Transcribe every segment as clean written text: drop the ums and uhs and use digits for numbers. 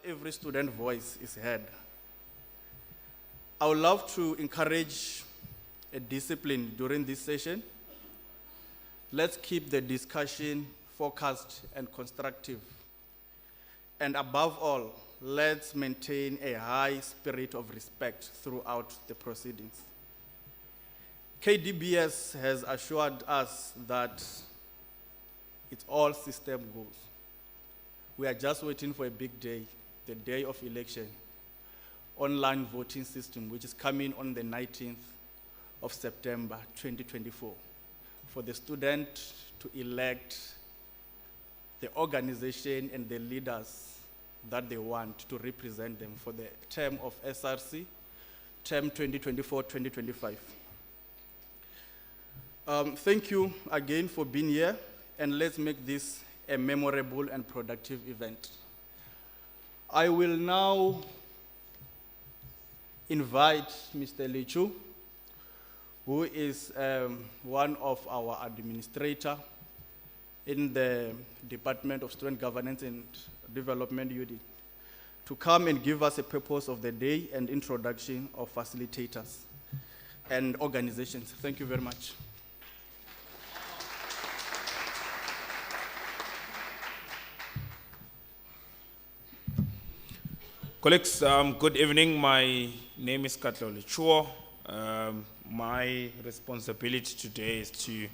every student voice is heard. I would love to encourage a discipline during this session. Let's keep the discussion focused and constructive. And above all, let's maintain a high spirit of respect throughout the proceedings. KDBS has assured us that it's all system goes. We are just waiting for a big day, the day of election, online voting system, which is coming on the 19th of September 2024, for the student to elect the organization and the leaders that they want to represent them for the term of SRC, term 2024-2025. Thank you again for being here, and let's make this a memorable and productive event. I will now invite Mr. Lichu, who is one of our administrators in the Department of Student Governance and Development Unit, to come and give us a purpose of the day and introduction of facilitators and organizations. Thank you very much. Colleagues, good evening. My name is Katlo Lichuo. My responsibility today is to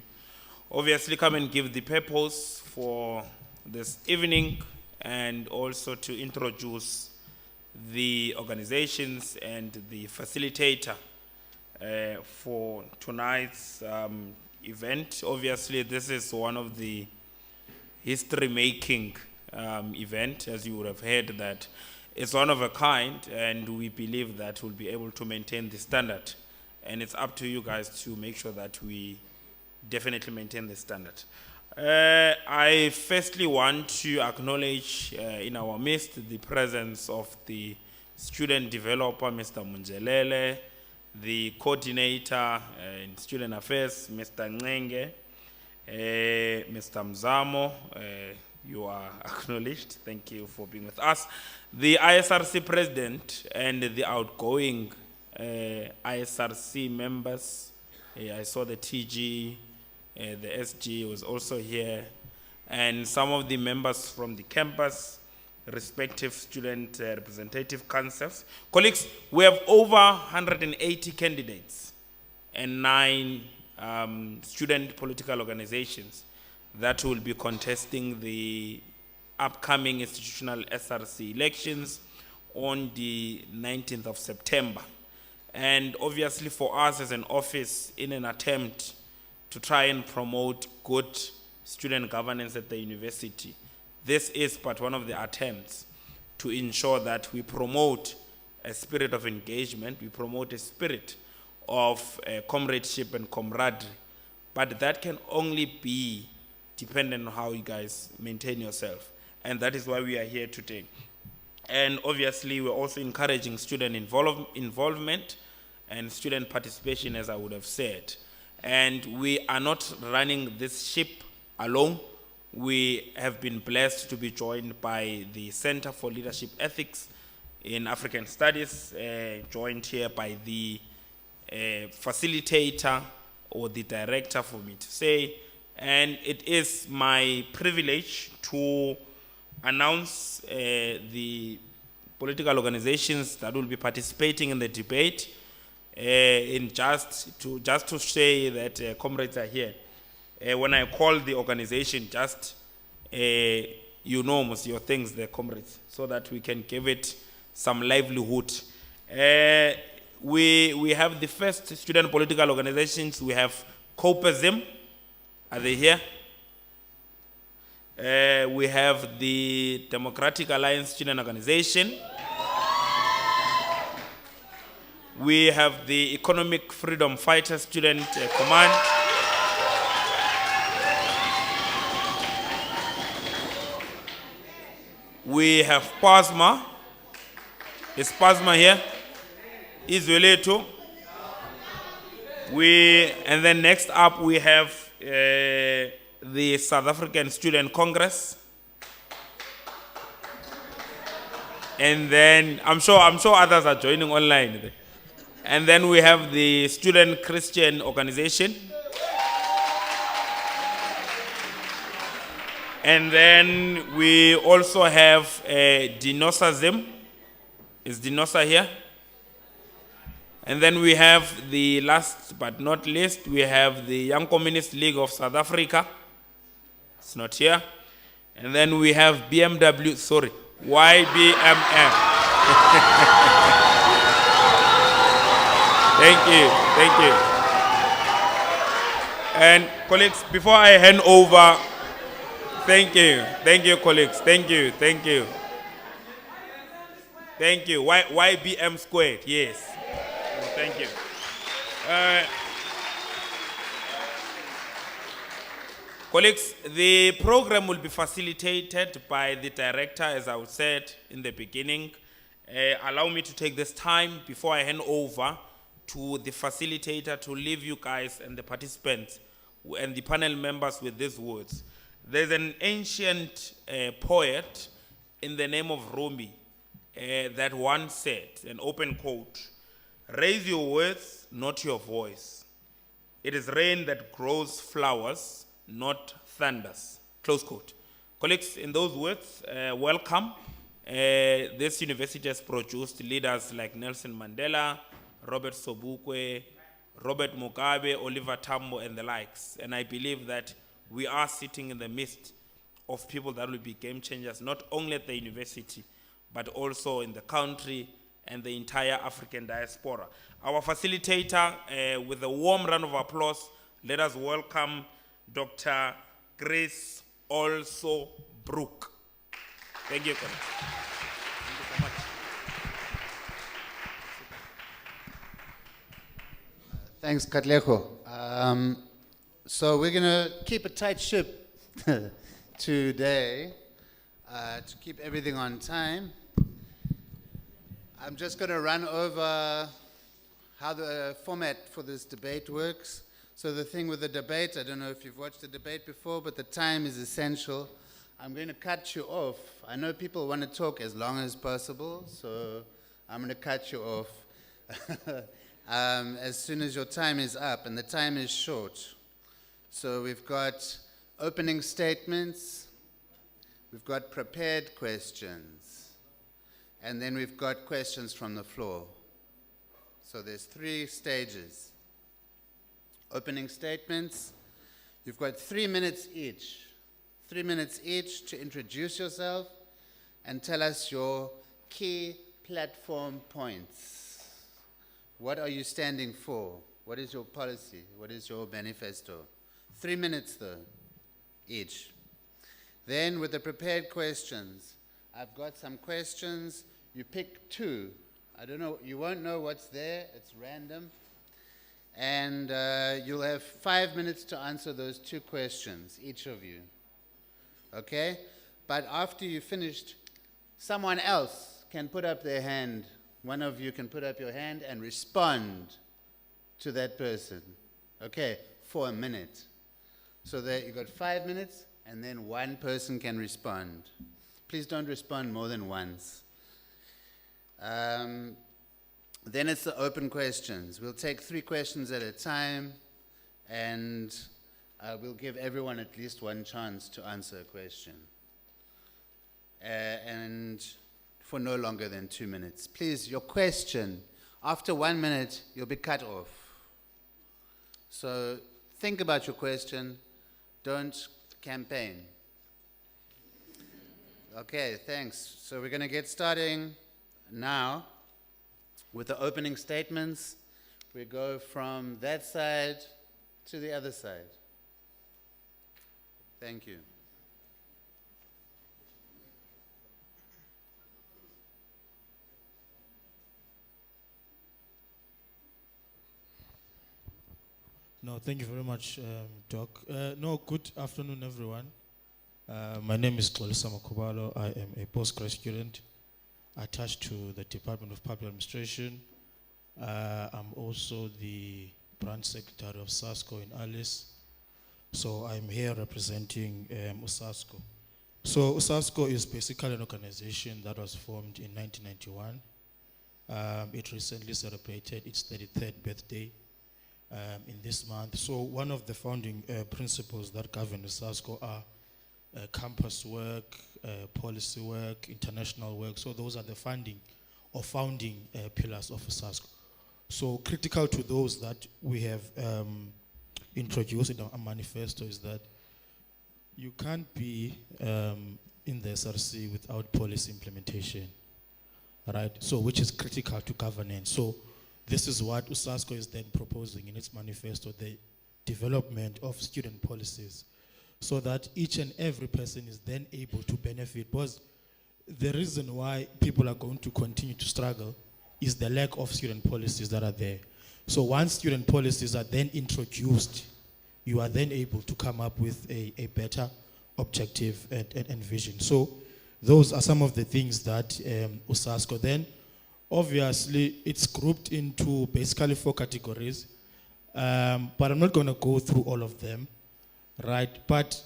obviously come and give the purpose for this evening and also to introduce the organizations and the facilitator for tonight's event. Obviously, this is one of the history-making event, as you would have heard, that it's one of a kind, and we believe that we'll be able to maintain the standard. And it's up to you guys to make sure that we definitely maintain the standard. I firstly want to acknowledge in our midst the presence of the student developer, Mr. Munjelele, the coordinator in student affairs, Mr. Ngenge, Mr. Mzamo. You are acknowledged. Thank you for being with us. The ISRC president and the outgoing ISRC members. I saw the TG, the SG was also here, and some of the members from the campus, respective student representative councils. Colleagues, we have over 180 candidates and 9 student political organizations that will be contesting the upcoming institutional SRC elections on the 19th of September. And obviously for us as an office, in an attempt to try and promote good student governance at the university, this is but one of the attempts to ensure that we promote a spirit of engagement, we promote a spirit of comradeship and camaraderie, but that can only be dependent on how you guys maintain yourself. And that is why we are here today. And obviously, we're also encouraging student involvement and student participation, as I would have said. And we are not running this ship alone. We have been blessed to be joined by the Center for Leadership Ethics in African Studies, joined here by the facilitator or the director, for me to say. And it is my privilege to announce the political organizations that will be participating in the debate. In just to say that comrades are here. When I call the organization, just you know most your things, the comrades, so that we can give it some livelihood. We have the first student political organizations. We have COPASM. Are they here? We have the Democratic Alliance Student Organization. We have the Economic Freedom Fighters Student Command. We have PASMA. Is PASMA here? Izweleto. And then next up we have the South African Student Congress. And then I'm sure others are joining online. And then we have the Student Christian Organization. And then we also have Dinosa Zim. Is Dinosa here? And then we have the last but not least, we have the Young Communist League of South Africa. It's not here. And then we have YBMM. Thank you. And colleagues, before I hand over, thank you colleagues, thank you. YBM squared, yes. Thank you. Colleagues, the program will be facilitated by the director, as I said in the beginning. Allow me to take this time before I hand over to the facilitator to leave you guys and the participants and the panel members with these words. There's an ancient poet in the name of Rumi that once said, an open quote, "Raise your words, not your voice. It is rain that grows flowers, not thunders." Close quote. Colleagues, in those words, welcome. This university has produced leaders like Nelson Mandela, Robert Sobukwe, Robert Mugabe, Oliver Tambo, and the likes. And I believe that we are sitting in the midst of people that will be game changers, not only at the university, but also in the country and the entire African diaspora. Our facilitator, with a warm round of applause, let us welcome Dr. Grace Also Brook. Thank you, colleagues. Thank you so much. Thanks, Katlego. So we're going to keep a tight ship today to keep everything on time. I'm just going to run over how the format for this debate works. So the thing with the debate, I don't know if you've watched the debate before, but the time is essential. I'm going to cut you off. I know people want to talk as long as possible, so I'm going to cut you off as soon as your time is up, and the time is short. So we've got opening statements, we've got prepared questions, and then we've got questions from the floor. So there's 3 stages. Opening statements, you've got 3 minutes each. 3 minutes each to introduce yourself and tell us your key platform points. What are you standing for? What is your policy? What is your manifesto? 3 minutes though, each. Then with the prepared questions, I've got some questions. You pick 2. I don't know, you won't know what's there, it's random. And you'll have 5 minutes to answer those 2 questions, each of you. Okay? But after you've finished, someone else can put up their hand. One of you can put up your hand and respond to that person. Okay? For a minute. So that you've got 5 minutes, and then one person can respond. Please don't respond more than once. Then it's the open questions. We'll take 3 questions at a time, and we'll give everyone at least one chance to answer a question. And for no longer than 2 minutes. Please, your question, after 1 minute, you'll be cut off. So think about your question. Don't campaign. Okay, thanks. So we're going to get starting now with the opening statements. We go from that side to the other side. Thank you. No, thank you very much, Doc. Good afternoon, everyone. My name is Xolisa Makubalo. I am a postgrad student attached to the Department of Public Administration. I'm also the branch secretary of SASCO in Alice. So I'm here representing USASCO. So USASCO is basically an organization that was formed in 1991. It recently celebrated its 33rd birthday in this month. So one of the founding principles that govern USASCO are campus work, policy work, international work. So those are the funding or founding pillars of USASCO. So critical to those that we have introduced in our manifesto is that you can't be in the SRC without policy implementation, right? So which is critical to governance. So this is what USASCO is then proposing in its manifesto, the development of student policies, so that each and every person is then able to benefit. Because the reason why people are going to continue to struggle is the lack of student policies that are there. So once student policies are then introduced, you are then able to come up with a better objective and vision. So those are some of the things that USASCO then, obviously it's grouped into basically 4 categories, but I'm not going to go through all of them, right? But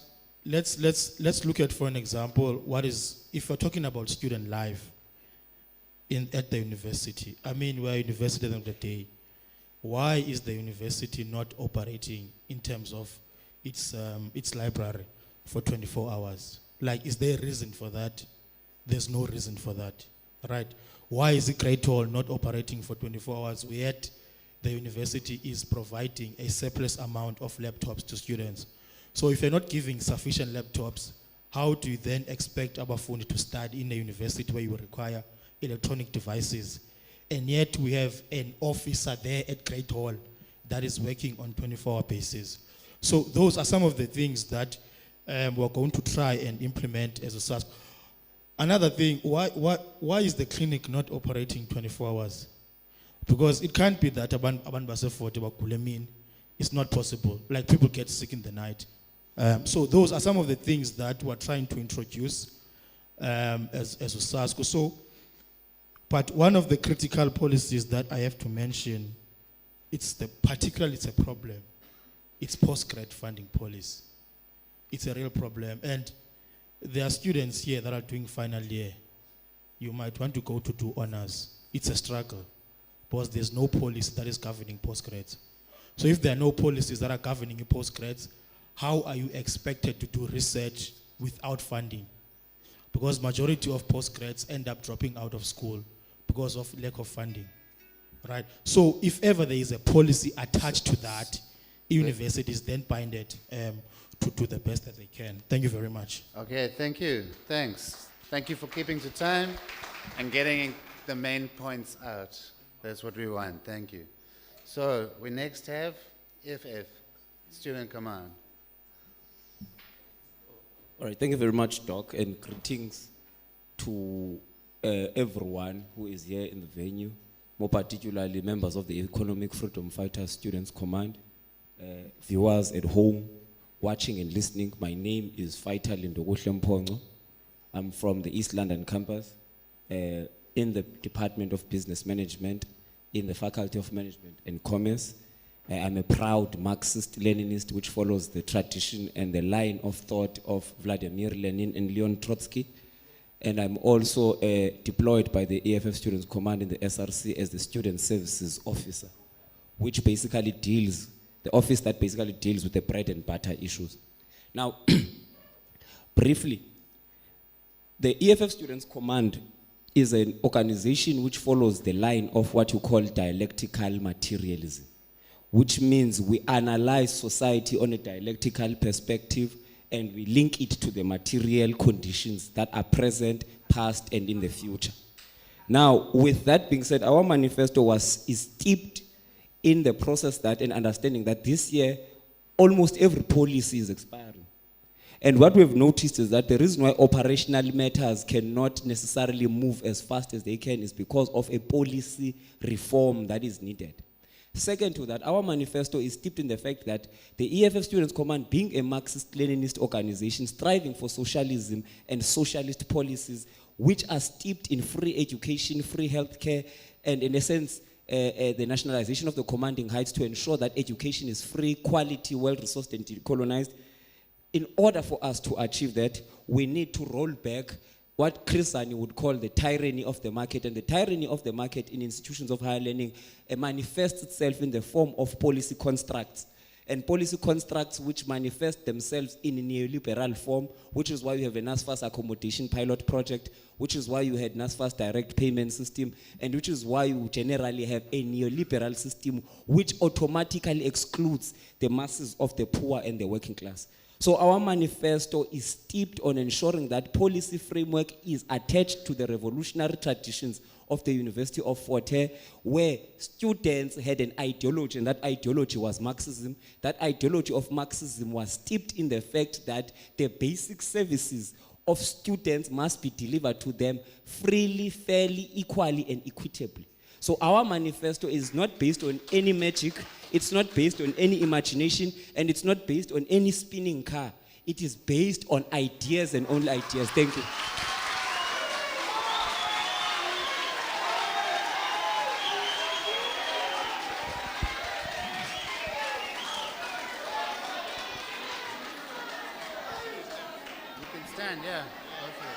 let's look at, for an example, what is, if we're talking about student life at the university. I mean, we're a university at the end of the day. Why is the university not operating in terms of its library for 24 hours? Like, is there a reason for that? There's no reason for that, right? Why is the Great Hall not operating for 24 hours, yet the university is providing a surplus amount of laptops to students? So if you're not giving sufficient laptops, how do you then expect Abafundi to study in a university where you require electronic devices? And yet we have an officer there at Great Hall that is working on 24-hour basis. So those are some of the things that we're going to try and implement as a SASC. Another thing, why is the clinic not operating 24 hours? Because it can't be that it's not possible. Like, people get sick in the night. So those are some of the things that we're trying to introduce as a SASCO. So, but one of the critical policies that I have to mention, particularly it's a problem. It's post-grad funding policy. It's a real problem. And there are students here that are doing final year. You might want to go to do honors. It's a struggle because there's no policy that is governing postgrads. So if there are no policies that are governing postgrads, how are you expected to do research without funding? Because majority of postgrads end up dropping out of school because of lack of funding, right? So if ever there is a policy attached to that, universities then bind it to do the best that they can. Thank you very much. Okay, thank you. Thanks. Thank you for keeping to time and getting the main points out. That's what we want. Thank you. So we next have FF, Student Command. All right, thank you very much, Doc, and greetings to everyone who is here in the venue, more particularly members of the Economic Freedom Fighters Students Command, viewers at home, watching and listening. My name is Fighter Lindokuhle Mpongo. I'm from the East London campus in the Department of Business Management in the Faculty of Management and Commerce. I'm a proud Marxist-Leninist which follows the tradition and the line of thought of Vladimir Lenin and Leon Trotsky. And I'm also deployed by the EFF Students Command in the SRC as the Student Services Officer, which basically deals, the office that basically deals with the bread and butter issues. Now, briefly, the EFF Students Command is an organization which follows the line of what you call dialectical materialism, which means we analyze society on a dialectical perspective and we link it to the material conditions that are present, past, and in the future. Now, with that being said, our manifesto is steeped in the process that and understanding that this year, almost every policy is expiring. And what we've noticed is that the reason why operational matters cannot necessarily move as fast as they can is because of a policy reform that is needed. Second to that, our manifesto is steeped in the fact that the EFF Students Command, being a Marxist-Leninist organization striving for socialism and socialist policies which are steeped in free education, free healthcare, and in a sense, the nationalization of the commanding heights to ensure that education is free, quality, well-resourced, and decolonized. In order for us to achieve that, we need to roll back what Chris Hani would call the tyranny of the market. And the tyranny of the market in institutions of higher learning manifests itself in the form of policy constructs. And policy constructs which manifest themselves in a neoliberal form, which is why you have a NSFAS accommodation pilot project, which is why you had NSFAS direct payment system, and which is why you generally have a neoliberal system which automatically excludes the masses of the poor and the working class. So our manifesto is steeped on ensuring that policy framework is attached to the revolutionary traditions of the University of Fort Hare, where students had an ideology, and that ideology was Marxism. That ideology of Marxism was steeped in the fact that the basic services of students must be delivered to them freely, fairly, equally, and equitably. So our manifesto is not based on any magic, it's not based on any imagination, and it's not based on any spinning car. It is based on ideas and only ideas. Thank you. You can stand, yeah. Go for it.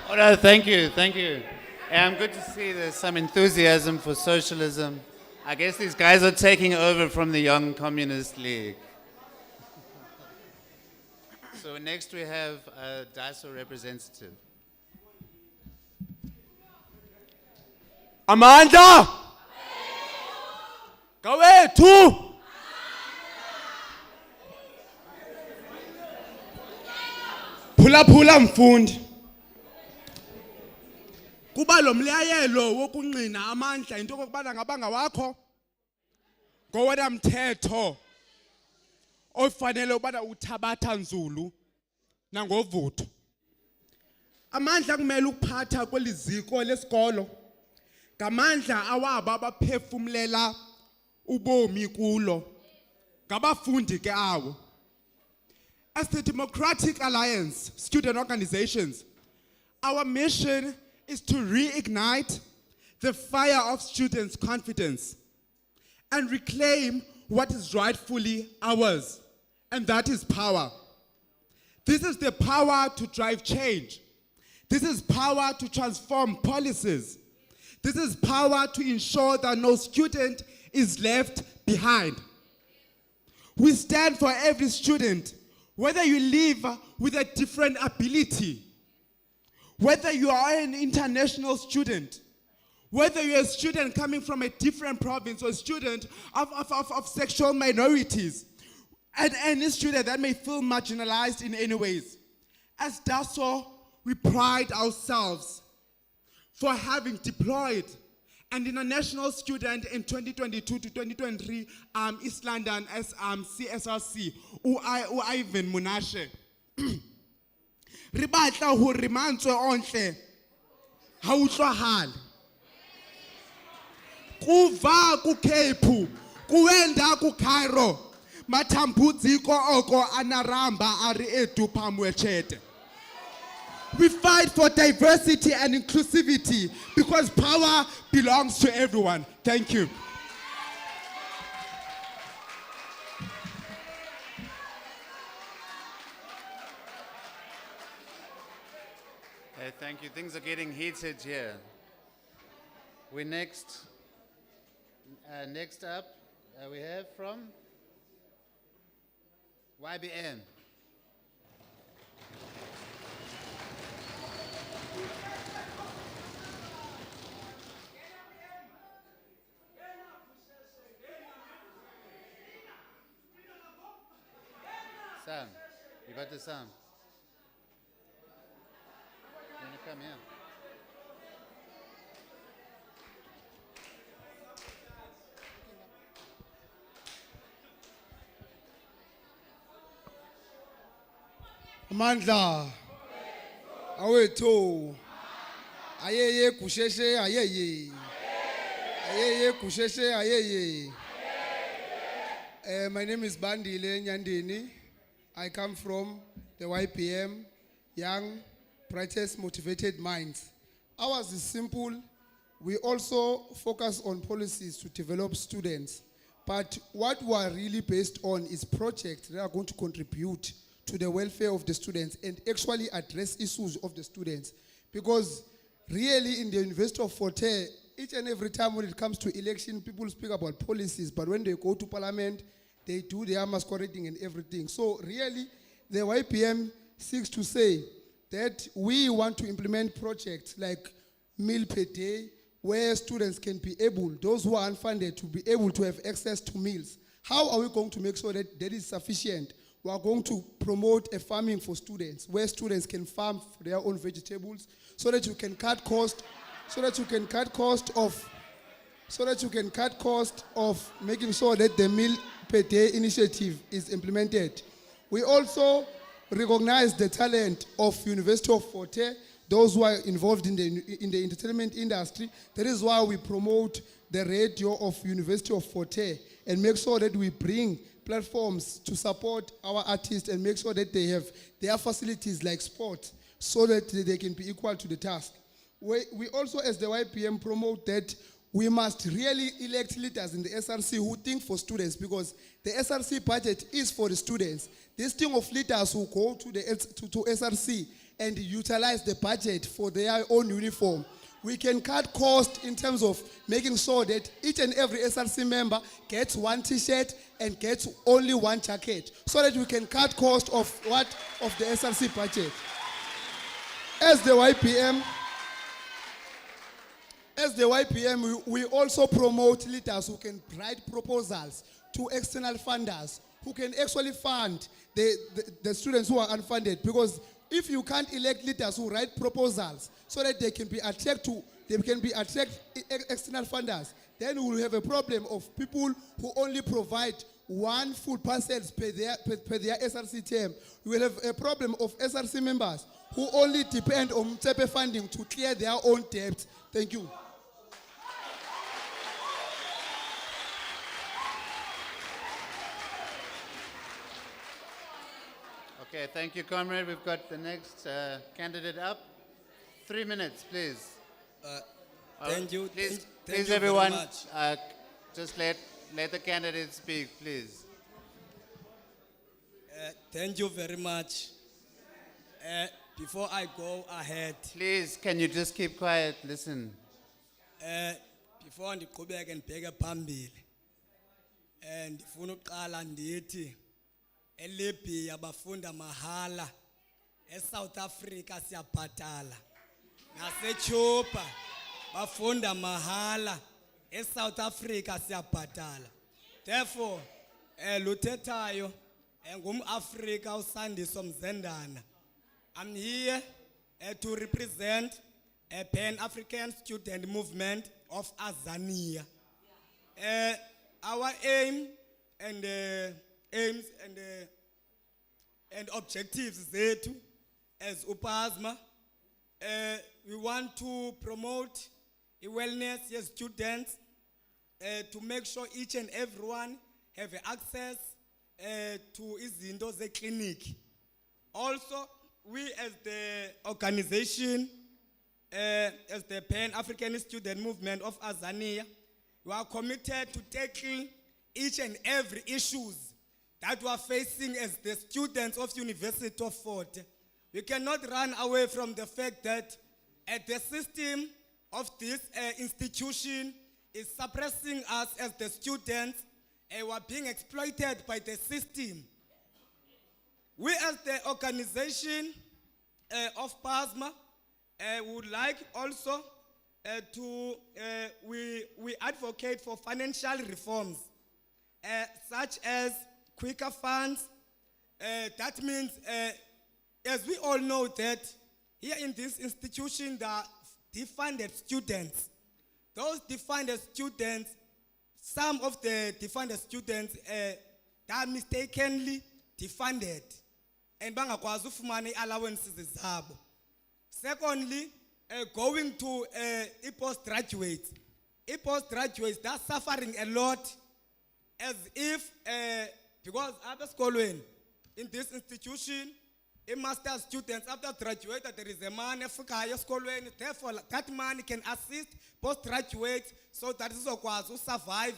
All right, thank you, thank you. I'm good to see there's some enthusiasm for socialism. I guess these guys are taking over from the Young Communist League. So next we have a DASO representative. Amandla! Gawethu! Phula mfundi. Kuba lo mlayelo wokunqina amandla into kokubana ngabanga wakho ngowona mthetho ofanele ubana uthabatha nzulu nangovutho. Amandla kumele ukuphatha kweliziko lesikolo ngamandla awaba abaphefumlela ubomi kulo ngabafundi ke awo. As the Democratic Alliance student organizations, our mission is to reignite the fire of students' confidence and reclaim what is rightfully ours, and that is power. This is the power to drive change. This is power to transform policies. This is power to ensure that no student is left behind. We stand for every student, whether you live with a different ability, whether you are an international student, whether you're a student coming from a different province or a student of sexual minorities, and any student that may feel marginalized in any ways. As DASO, we pride ourselves for having deployed an international student in 2022 to 2023 East London as CSRC, Ivan Munashe. Ribatla ho rimantswe onhle ha utlwahale. Kuva ku Cape, kuenda ku Cairo, matambudziko oko anaramba ari edu pamwechete. We fight for diversity and inclusivity because power belongs to everyone. Thank you. Thank you. Things are getting heated here. We next up, we have from YBM. Sam, you got the sound? You want to come here? Amandla. Awethu. Ayeye kusheshe ayeye. Ayeye kusheshe ayeye. My name is Bandile Nyandini. I come from the YPM, Young, Brightest, Motivated Minds. Ours is simple. We also focus on policies to develop students. But what we are really based on is projects that are going to contribute to the welfare of the students and actually address issues of the students. Because really in the University of Fort Hare, each and every time when it comes to election, people speak about policies, but when they go to parliament, they do their masquerading and everything. So really, the YPM seeks to say that we want to implement projects like meal per day, where students can be able, those who are unfunded, to be able to have access to meals. How are we going to make sure that that is sufficient? We are going to promote a farming for students, where students can farm their own vegetables, so that you can cut cost, of making sure that the meal per day initiative is implemented. We also recognize the talent of University of Fort Hare, those who are involved in the entertainment industry. That is why we promote the radio of University of Fort Hare and make sure that we bring platforms to support our artists and make sure that they have their facilities like sports so that they can be equal to the task. We also, as the YPM, promote that we must really elect leaders in the SRC who think for students, because the SRC budget is for the students. This thing of leaders who go to SRC and utilize the budget for their own uniform. We can cut costs in terms of making sure that each and every SRC member gets one t-shirt and gets only one jacket, so that we can cut cost of the SRC budget. As the YPM, we also promote leaders who can write proposals to external funders, who can actually fund the students who are unfunded. Because if you can't elect leaders who write proposals so that they can be attracted external funders, then we will have a problem of people who only provide one food parcels per their SRC term. We will have a problem of SRC members who only depend on MTEPE funding to clear their own debt. Thank you. Okay, thank you, comrade. We've got the next candidate up. 3 minutes, please. Thank you. Please, Thank you everyone, very much. just let the candidate speak, please. Thank you very much. Before I go ahead, Please, can you just keep quiet? Listen. before ndiqhubeke ndibheke phambili, ndifuna uqala ndithi eLibya bafunda mahala, eSouth Africa siyabhatala, naseCuba bafunda mahala, eSouth Africa siyabhatala. Therefore, luthethayo ngumAfrika uSandiso Mzendana. I'm here to represent a Pan-African student movement of Azania. Our aim and aims and objectives zethu as UPASMA, we want to promote the wellness of students, to make sure each and everyone have access to izinto ze-clinic. Also, we as the organization, as the Pan-African Student Movement of Azania, we are committed to tackle each and every issues that we are facing as the students of University of Fort Hare. We cannot run away from the fact that the system of this institution is suppressing us as the students, and we are being exploited by the system. We as the organization of PASMA would like also we advocate for financial reforms, such as quicker funds. That means, as we all know that here in this institution, there are defunded students. Those defunded students, some of the defunded students, they are mistakenly defunded and bangakwazi ufumana allowances zabo. Secondly, going to postgraduates. Postgraduates, they're suffering a lot, as if, because after schooling, in this institution, master's students, after graduating, there is a money for schooling. Therefore, that money can assist postgraduates so that is survive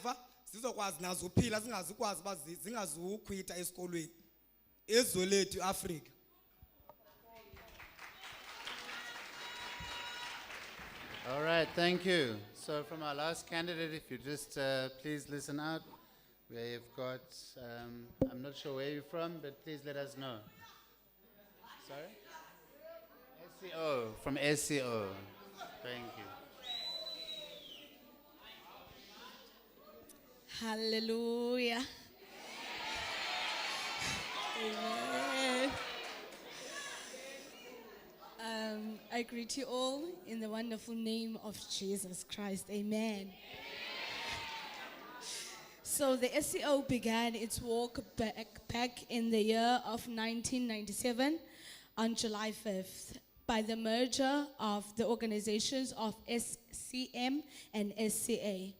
zizokwazi nazo uphila zingazukwazi uba zingazukhwitha esikolweni izwe lethu iAfrika. All right, thank you. So from our last candidate, if you just please listen out. We've got, I'm not sure where you're from, but please let us know. Sorry? SCO, from SCO. Thank you. Hallelujah. Amen. I greet you all in the wonderful name of Jesus Christ. Amen. So the SCO began its walk back in the year of 1997 on July 5th by the merger of the organizations of SCM and SCA.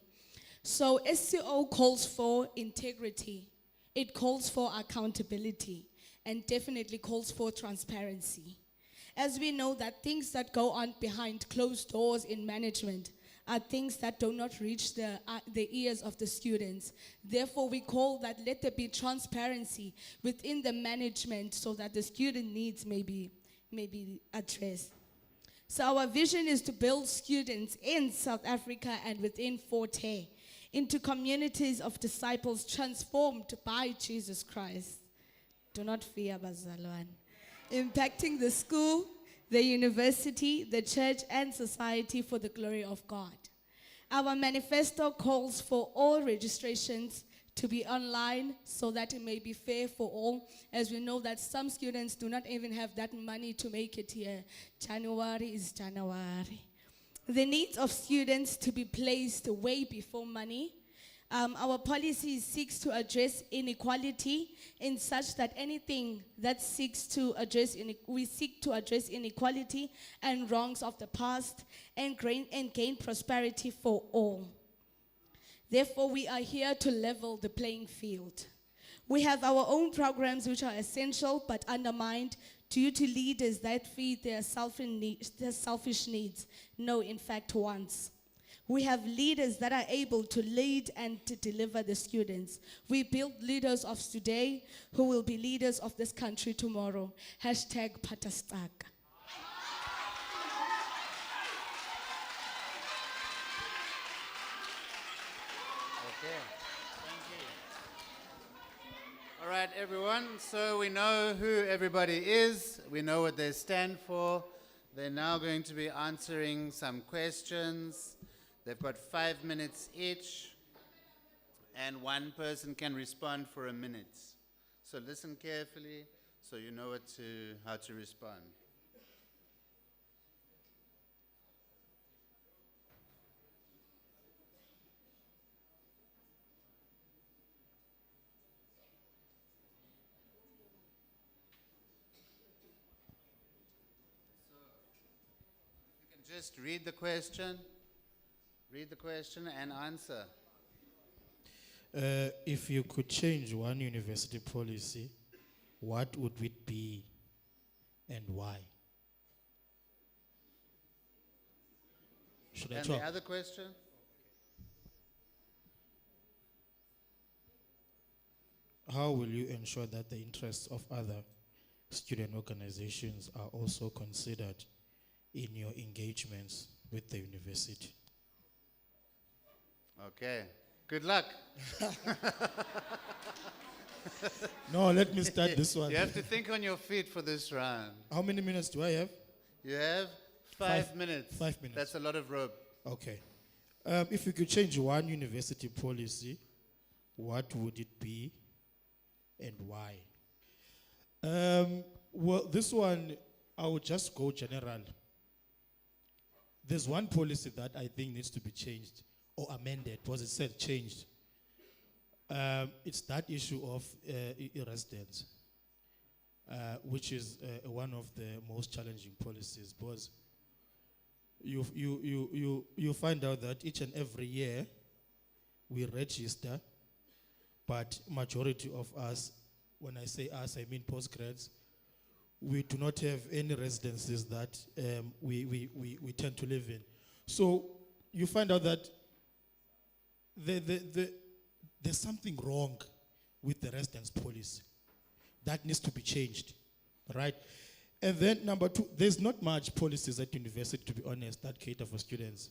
So SCO calls for integrity, it calls for accountability, and definitely calls for transparency. As we know that things that go on behind closed doors in management are things that do not reach the ears of the students. Therefore, we call that let there be transparency within the management so that the student needs may be addressed. So our vision is to build students in South Africa and within Forte into communities of disciples transformed by Jesus Christ. Do not fear, Bazalwan. Impacting the school, the university, the church, and society for the glory of God. Our manifesto calls for all registrations to be online so that it may be fair for all, as we know that some students do not even have that money to make it here. January is January. The needs of students to be placed way before money. Our policy seeks to address inequality in such that anything that seeks to address, we seek to address inequality and wrongs of the past and gain prosperity for all. Therefore, we are here to level the playing field. We have our own programs which are essential but undermined due to leaders that feed their selfish needs. No, in fact, wants. We have leaders that are able to lead and to deliver the students. We build leaders of today who will be leaders of this country tomorrow. Hashtag Patastak. Okay, thank you. All right, everyone, so we know who everybody is. We know what they stand for. They're now going to be answering some questions. They've got 5 minutes each, and one person can respond for a minute. So listen carefully so you know how to respond. You can just read the question and answer. If you could change one university policy, what would it be and why? Should I And talk? the other question? How will you ensure that the interests of other student organizations are also considered in your engagements with the university? Okay. Good luck. No, let me start this one. You have to think on your feet for this round. How many minutes do I have? You have 5 minutes. 5 minutes. That's a lot of rope. Okay. If you could change one university policy, what would it be and why? Well, this one, I would just go general. There's one policy that I think needs to be changed or amended, because it said changed. It's that issue of residence, which is one of the most challenging policies, because you find out that each and every year we register, but majority of us, when I say us, I mean postgrads, we do not have any residences that we tend to live in. So you find out that there's something wrong with the residence policy that needs to be changed, right? And then number two, there's not much policies at university, to be honest, that cater for students.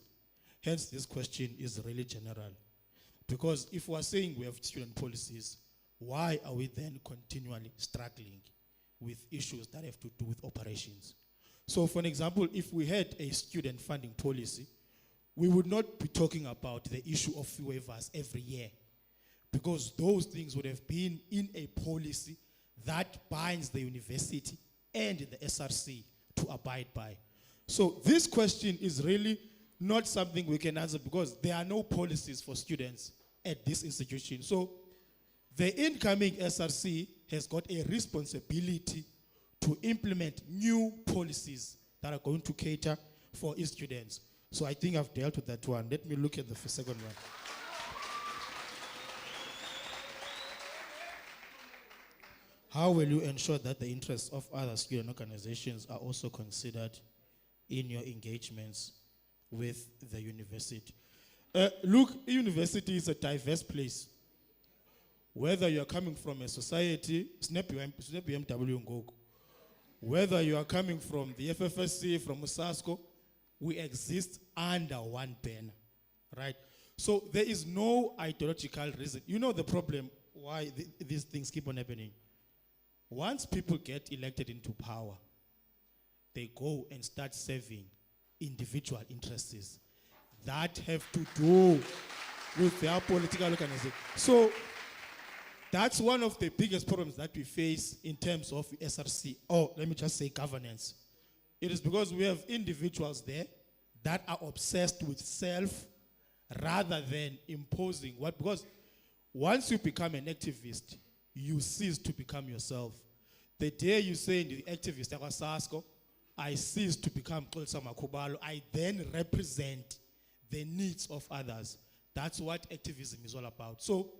Hence, this question is really general. Because if we're saying we have student policies, why are we then continually struggling with issues that have to do with operations? So for an example, if we had a student funding policy, we would not be talking about the issue of waivers every year, because those things would have been in a policy that binds the university and the SRC to abide by. So this question is really not something we can answer because there are no policies for students at this institution. So the incoming SRC has got a responsibility to implement new policies that are going to cater for its students. So I think I've dealt with that one. Let me look at the second one. How will you ensure that the interests of other student organizations are also considered in your engagements with the university? Look, a university is a diverse place. Whether you are coming from a society, whether you are coming from the FFSC, from USASCO, we exist under one banner, right? So there is no ideological reason. You know the problem why these things keep on happening. Once people get elected into power, they go and start serving individual interests that have to do with their political organization. So that's one of the biggest problems that we face in terms of SRC, or let me just say governance. It is because we have individuals there that are obsessed with self rather than imposing what, because once you become an activist, you cease to become yourself. The day you say in the activist, I cease to become Xolisa Makhubalo, I then represent the needs of others. That's what activism is all about. So,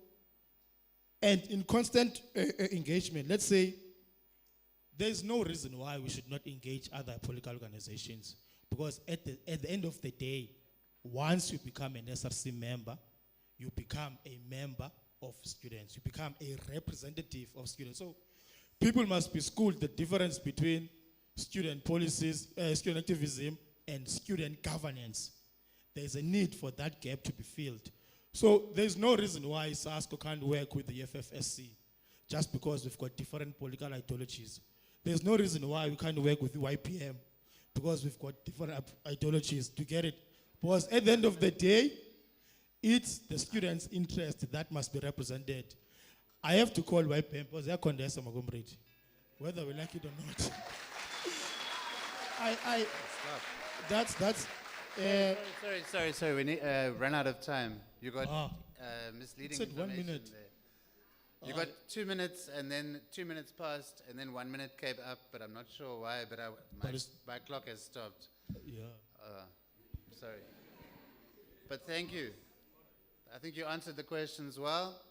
and in constant engagement, let's say, there's no reason why we should not engage other political organizations, because at the end of the day, once you become an SRC member, you become a member of students. You become a representative of students. So people must be schooled the difference between student policies, student activism, and student governance. There's a need for that gap to be filled. So there's no reason why SASCO can't work with the FFSC just because we've got different political ideologies. There's no reason why we can't work with the YPM because we've got different ideologies to get it. Because at the end of the day, it's the students' interest that must be represented. I have to call YPM because they're condensed whether we like it or not. Sorry. We need, run out of time. You got misleading said 1 information minute. there. You got 2 minutes, and then 2 minutes passed, and then 1 minute came up, but I'm not sure why, but my clock has stopped. Yeah. Sorry. But thank you. I think you answered the questions well.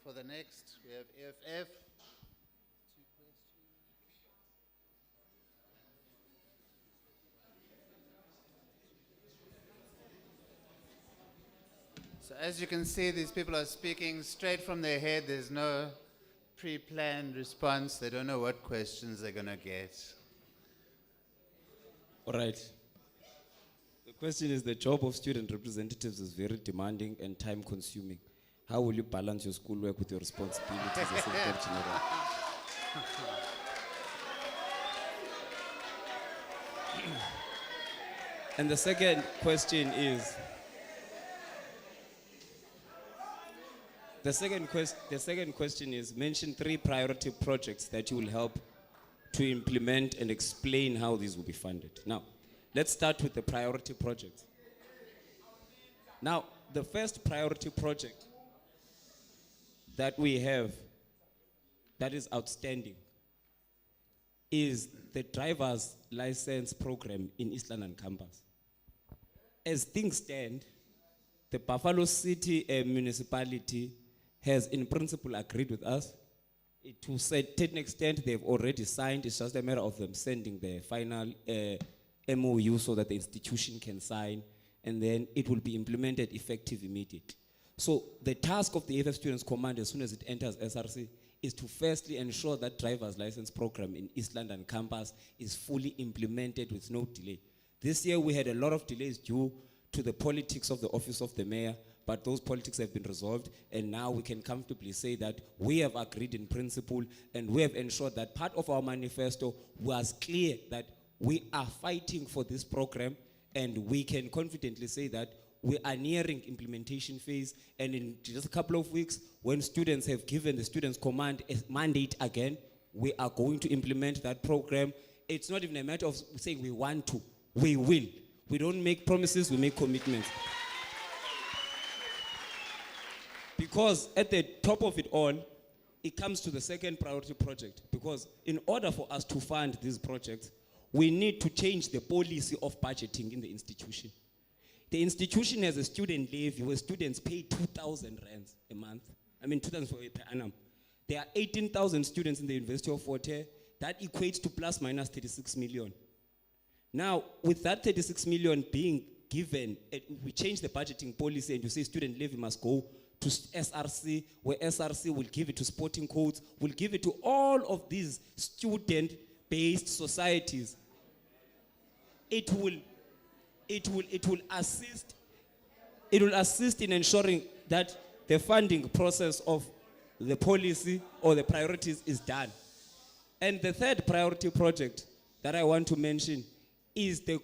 For the next, we have AFF. So as you can see, these people are speaking straight from their head. There's no pre-planned response. They don't know what questions they're going to get. All right. The question is, the job of student representatives is very demanding and time consuming. How will you balance your schoolwork with your responsibilities as Secretary General? And the second question is, mention 3 priority projects that you will help to implement and explain how these will be funded. Now, let's start with the priority projects. Now, the first priority project that we have that is outstanding is the driver's license program in East London campus. As things stand, the Buffalo City municipality has in principle agreed with us. To a certain extent, they've already signed. It's just a matter of them sending the final MOU so that the institution can sign, and then it will be implemented effective immediately. So the task of the AFF Students Command as soon as it enters SRC is to firstly ensure that driver's license program in East London campus is fully implemented with no delay. This year we had a lot of delays due to the politics of the office of the mayor, but those politics have been resolved, and now we can comfortably say that we have agreed in principle, and we have ensured that part of our manifesto was clear that we are fighting for this program, and we can confidently say that we are nearing implementation phase, and in just a couple of weeks, when students have given the Students Command a mandate again, we are going to implement that program. It's not even a matter of saying we want to, we will. We don't make promises, we make commitments. Because at the top of it all, it comes to the second priority project. Because in order for us to fund these projects, we need to change the policy of budgeting in the institution. The institution has a student levy where students pay 2,000 rands a month. 2,000 per annum. There are 18,000 students in the University of Fort Hare. That equates to plus minus 36 million. Now, with that 36 million being given, we change the budgeting policy and you say student levy must go to SRC, where SRC will give it to sporting codes, will give it to all of these student-based societies. It will assist in ensuring that the funding process of the policy or the priorities is done. And the third priority project that I want to mention is the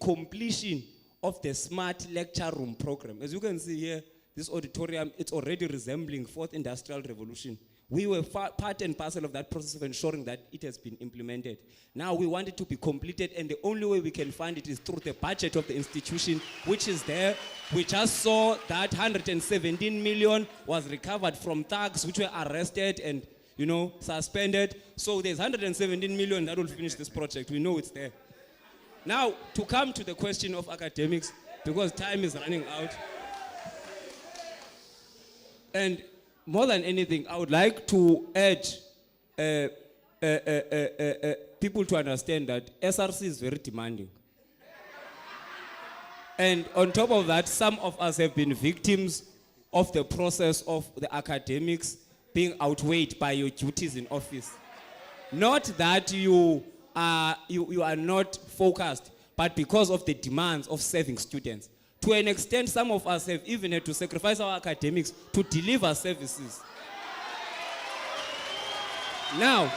completion of the smart lecture room program. As you can see here, this auditorium, it's already resembling fourth industrial revolution. We were part and parcel of that process of ensuring that it has been implemented. Now we want it to be completed, and the only way we can fund it is through the budget of the institution, which is there. We just saw that 117 million was recovered from thugs which were arrested and suspended. So there's 117 million that will finish this project. We know it's there. Now, to come to the question of academics, because time is running out. And more than anything, I would like to urge people to understand that SRC is very demanding. And on top of that, some of us have been victims of the process of the academics being outweighed by your duties in office. Not that you are not focused, but because of the demands of serving students. To an extent, some of us have even had to sacrifice our academics to deliver services. Now,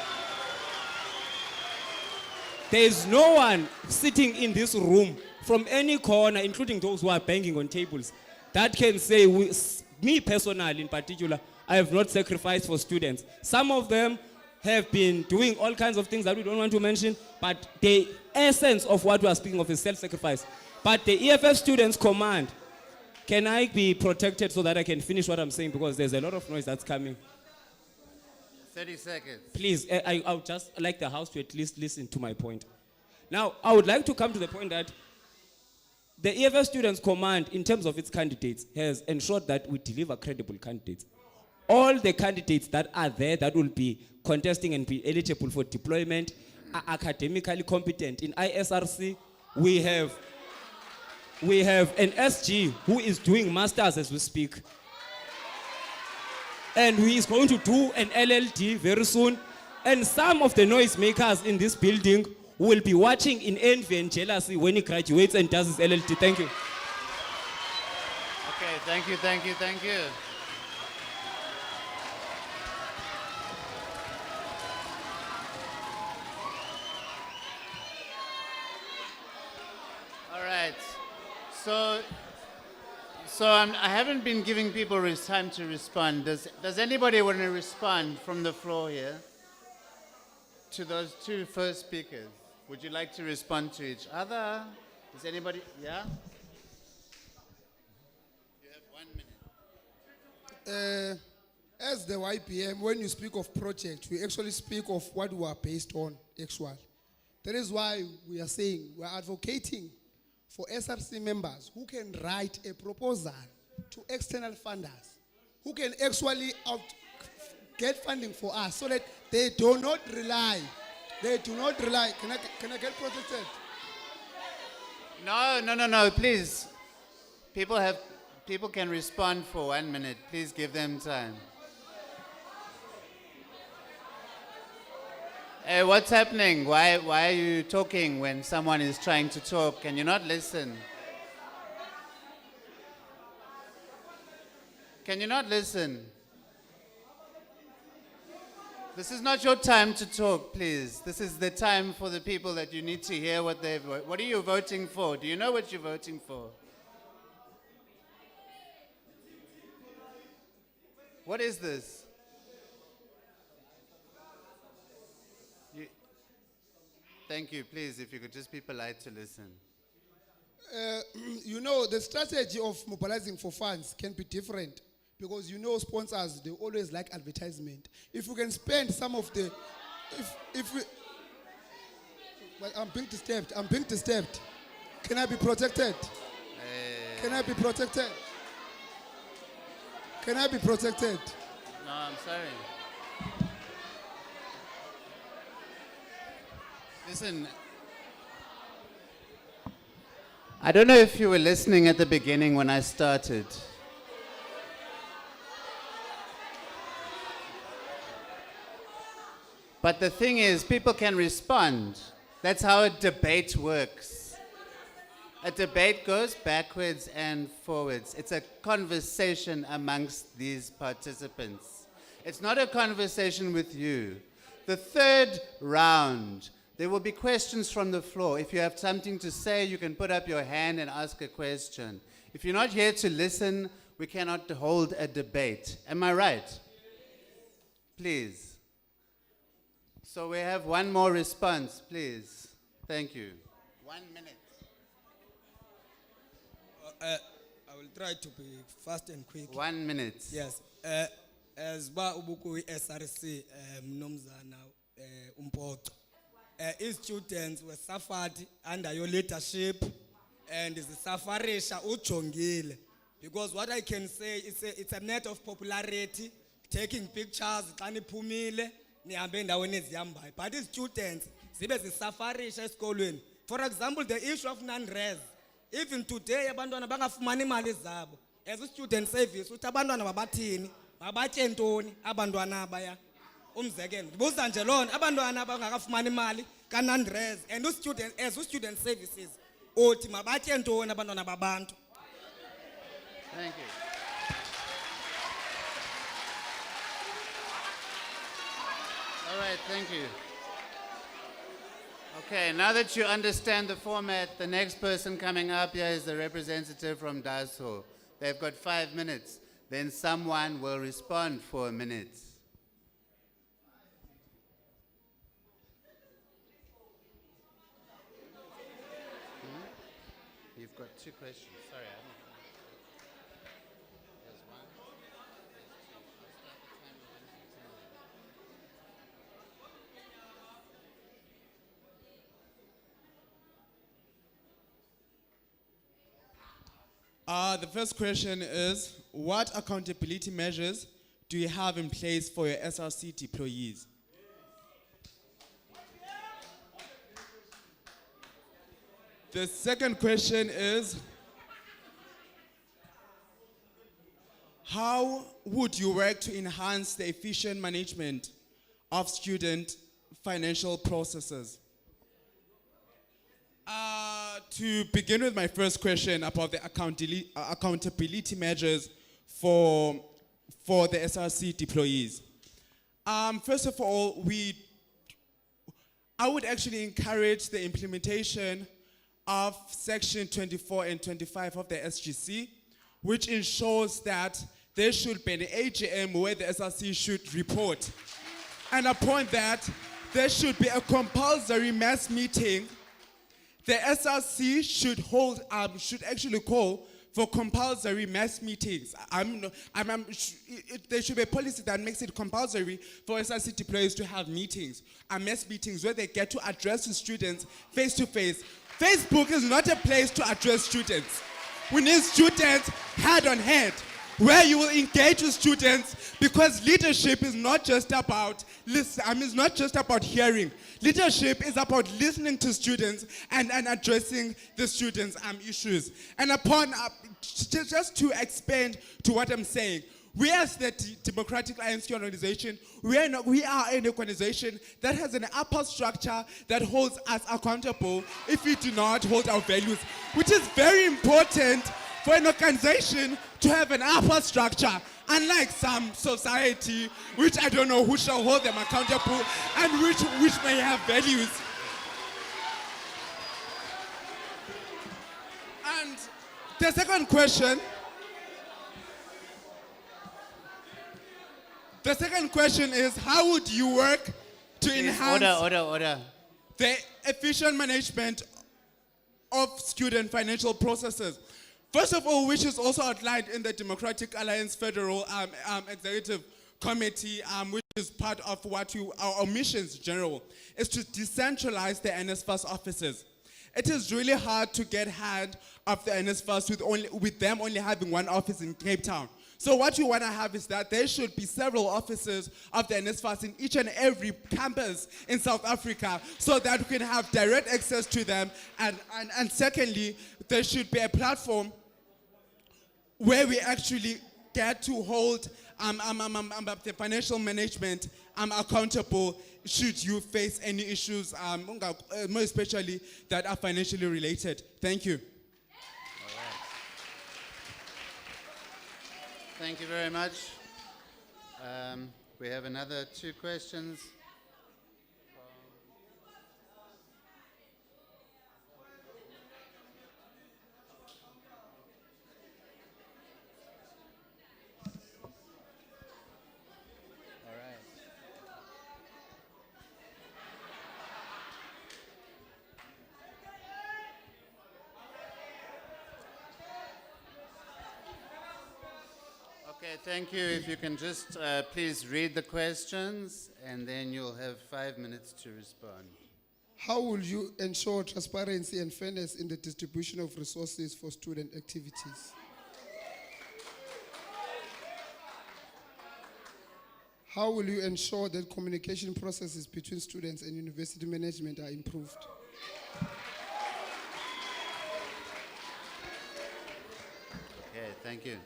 there is no one sitting in this room from any corner, including those who are banging on tables, that can say, me personally in particular, I have not sacrificed for students. Some of them have been doing all kinds of things that we don't want to mention, but the essence of what we are speaking of is self-sacrifice. But the EFF Students Command, can I be protected so that I can finish what I'm saying, because there's a lot of noise that's coming. 30 seconds. Please, I would just like the House to at least listen to my point. Now, I would like to come to the point that the EFF Students Command, in terms of its candidates, has ensured that we deliver credible candidates. All the candidates that are there that will be contesting and be eligible for deployment are academically competent. In ISRC, we have an SG who is doing masters as we speak. And he is going to do an LLD very soon. And some of the noisemakers in this building will be watching in envy and jealousy when he graduates and does his LLD. Thank you. Okay, thank you. All right. So I haven't been giving people time to respond. Does anybody want to respond from the floor here to those two first speakers? Would you like to respond to each other? Does anybody? Yeah? You have 1 minute. As the YPM, when you speak of project, we actually speak of what we are based on, actually. That is why we are saying we are advocating for SRC members who can write a proposal to external funders, who can actually get funding for us so that they do not rely. Can I get protected? No, please. People People can respond for 1 minute. Please give them time. Hey, what's happening? Why are you talking when someone is trying to talk? Can you not listen? Can you not listen? This is not your time to talk, please. This is the time for the people that you need to hear what they've. What are you voting for? Do you know what you're voting for? What is this? Thank you. Please, if you could just be polite to listen. You know, the strategy of mobilizing for funds can be different because you know sponsors, they always like advertisement. If we can spend some of the, if we, well, I'm being disturbed. Can I be protected? Can I be protected? Can I be protected? No, I'm sorry. Listen, I don't know if you were listening at the beginning when I started. But the thing is, people can respond. That's how a debate works. A debate goes backwards and forwards. It's a conversation amongst these participants. It's not a conversation with you. The third round, there will be questions from the floor. If you have something to say, you can put up your hand and ask a question. If you're not here to listen, we cannot hold a debate. Am I right? Please. So we have one more response, please. Thank you. 1 minute. I will try to be fast and quick. 1 minute. Yes. As ba ubuku SRC mnomzana umpoto. Students were suffered under your leadership and the safarisha ujongile. Because what I can say is it's a net of popularity, taking pictures, tani pumile, nihambe endaweni ezihamba. But these students zibe zisafarisha esikolweni. For example, the issue of non-res. Even today abantwana bangafumani imali zabo. As a student service, uthi abantwana babathini, babatye ntoni abantwana abaya. Umzekelo ndibuza nje lona abantwana abangakafumani imali ka-non-res and student as student services uthi mabatye ntoni abantwana babantu. Thank you. All right, thank you. Okay, now that you understand the format, the next person coming up here is the representative from DASO. They've got 5 minutes. Then someone will respond for a minute. You've got 2 questions. Sorry, I don't. There's one. The first question is, what accountability measures do you have in place for your SRC deployees? The second question is, how would you work to enhance the efficient management of student financial processes? To begin with my first question about the accountability measures for the SRC deployees. First of all, I would actually encourage the implementation of Section 24 and 25 of the SGC, which ensures that there should be an AGM where the SRC should report. And upon that, there should be a compulsory mass meeting. The SRC should actually call for compulsory mass meetings. There should be a policy that makes it compulsory for SRC deployees to have meetings, mass meetings where they get to address the students face to face. Facebook is not a place to address students. We need students head on head. where you will engage with students, because leadership is not just about it's not just about hearing. Leadership is about listening to students and addressing the students' issues. And upon just to expand to what I'm saying, we as the Democratic Alliance Student Organization, we are an organization that has an upper structure that holds us accountable if we do not hold our values, which is very important for an organization to have an upper structure, unlike some society, which I don't know who shall hold them accountable and which may have values. And the second question is, how would you work to Please, enhance order. the efficient management of student financial processes? First of all, which is also outlined in the Democratic Alliance Federal Executive Committee, which is part of what our missions general, is to decentralize the NSFAS offices. It is really hard to get hand of the NSFAS with them only having one office in Cape Town. So what you want to have is that there should be several offices of the NSFAS in each and every campus in South Africa, so that we can have direct access to them. And secondly, there should be a platform where we actually get to hold the financial management accountable should you face any issues, more especially that are financially related. Thank you. Thank you very much. We have another 2 questions. All right. Okay, thank you. If you can just please read the questions, and then you'll have 5 minutes to respond. How will you ensure transparency and fairness in the distribution of resources for student activities? How will you ensure that communication processes between students and university management are improved? Okay, thank you.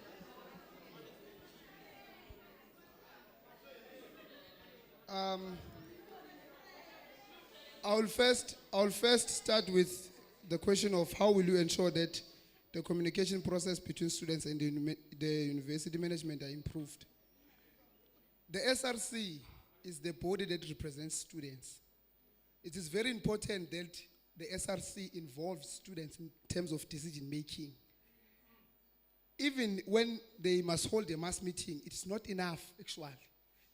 I'll first start with the question of how will you ensure that the communication process between students and the university management are improved. The SRC is the body that represents students. It is very important that the SRC involves students in terms of decision making. Even when they must hold a mass meeting, it's not enough actually.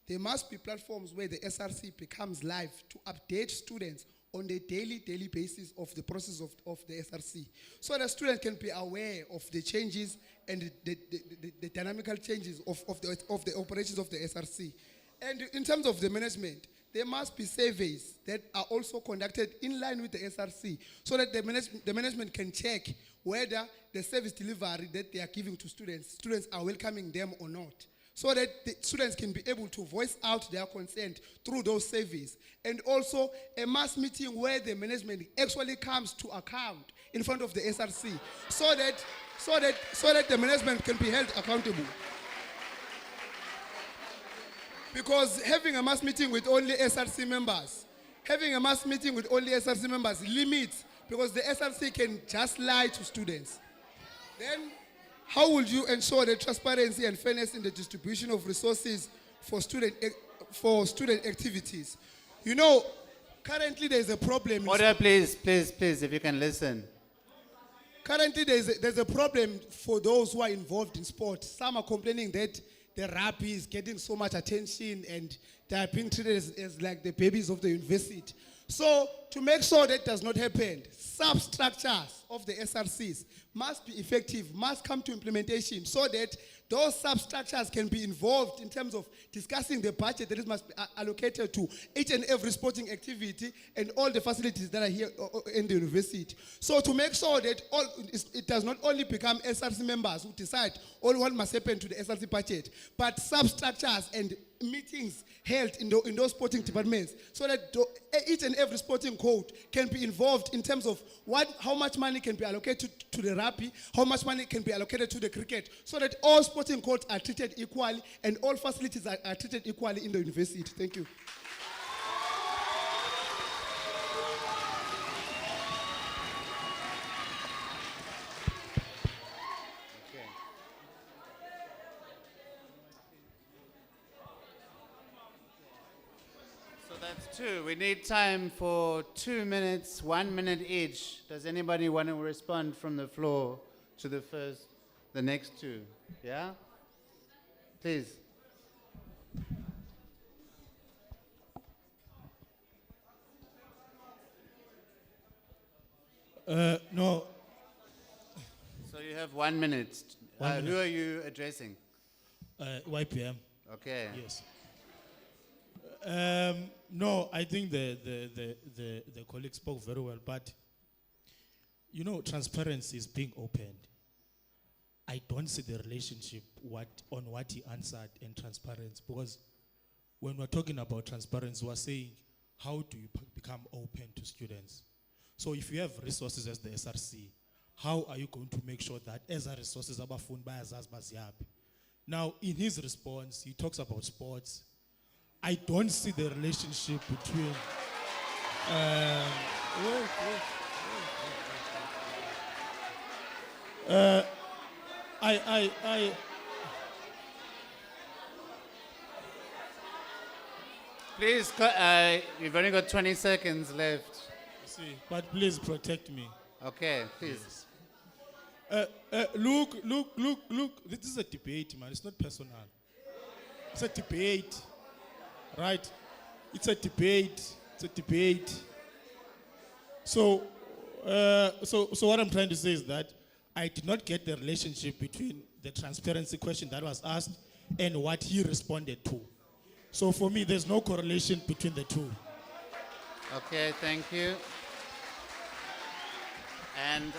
There must be platforms where the SRC becomes live to update students on a daily basis of the process of the SRC, so that students can be aware of the changes and the dynamical changes of the operations of the SRC. And in terms of the management, there must be surveys that are also conducted in line with the SRC, so that the management can check whether the service delivery that they are giving to students are welcoming them or not, so that the students can be able to voice out their consent through those surveys. And also a mass meeting where the management actually comes to account in front of the SRC, so that the management can be held accountable. Because having a mass meeting with only SRC members limits, because the SRC can just lie to students. Then how will you ensure the transparency and fairness in the distribution of resources for student activities? You know, currently there is a problem. Order, please, if you can listen. Currently there's a problem for those who are involved in sport. Some are complaining that the rugby is getting so much attention and they are being treated as like the babies of the university. So to make sure that does not happen, substructures of the SRCs must be effective, must come to implementation, so that those substructures can be involved in terms of discussing the budget that is must be allocated to each and every sporting activity and all the facilities that are here in the university. So to make sure that it does not only become SRC members who decide all what must happen to the SRC budget, but substructures and meetings held in those sporting departments, so that each and every sporting code can be involved in terms of how much money can be allocated to the rugby, how much money can be allocated to the cricket, so that all sporting codes are treated equally and all facilities are treated equally in the university. Thank you. So that's two. We need time for 2 minutes, 1 minute each. Does anybody want to respond from the floor to the next two? Yeah? Please. No, So you have 1 minute. 1 minute. Who are you addressing? YPM. Okay. Yes. No, I think the colleague spoke very well, but you know, transparency is being opened. I don't see the relationship on what he answered and transparency, because when we're talking about transparency, we're saying, how do you become open to students? So if you have resources as the SRC, how are you going to make sure that as a resources abafundi bayazazi baziyapi? Now, in his response, he talks about sports. I don't see the relationship between. Please, you've only got 20 seconds left. See, but please protect me. Okay, please. Look. This is a debate, man. It's not personal. It's a debate, right? It's a debate. So what I'm trying to say is that I did not get the relationship between the transparency question that was asked and what he responded to. So for me, there's no correlation between the two. Okay, thank you. And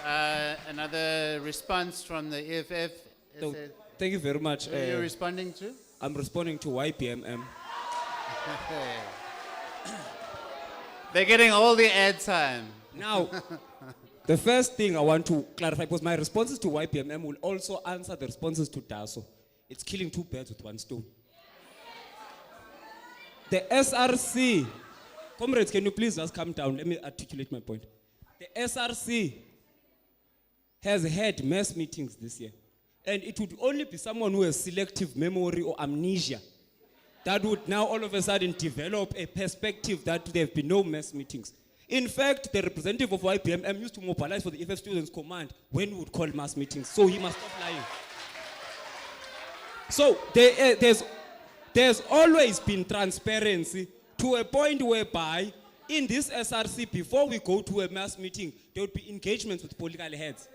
another response from the EFF. So, thank you very much. Who are you responding to? I'm responding to YPMM. They're getting all the airtime. Now, the first thing I want to clarify, because my responses to YPMM will also answer the responses to DASO. It's killing two birds with one stone. The SRC, comrades, can you please just calm down? Let me articulate my point. The SRC has had mass meetings this year. And it would only be someone who has selective memory or amnesia that would now all of a sudden develop a perspective that there have been no mass meetings. In fact, the representative of YPMM used to mobilize for the EFF Students Command when we would call mass meetings. So he must stop lying. So there's always been transparency to a point whereby in this SRC, before we go to a mass meeting, there would be engagements with political heads.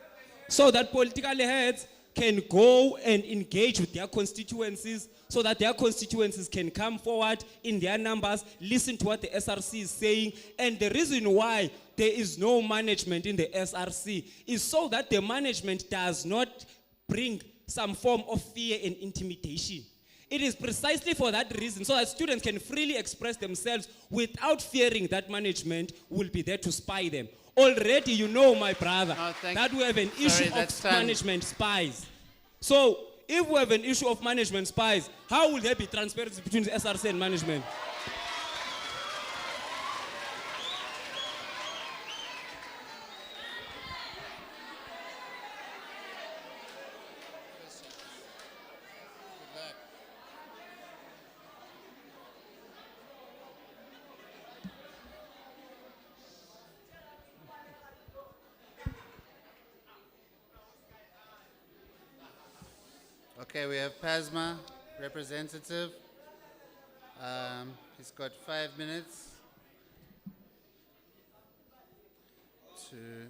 So that political heads can go and engage with their constituencies so that their constituencies can come forward in their numbers, listen to what the SRC is saying. And the reason why there is no management in the SRC is so that the management does not bring some form of fear and intimidation. It is precisely for that reason, so that students can freely express themselves without fearing that management will be there to spy them. Already, you know, my brother, that we have an issue of management spies. So, if we have an issue of management spies, how will there be transparency between the SRC and management? Okay, we have PASMA representative. He's got 5 minutes.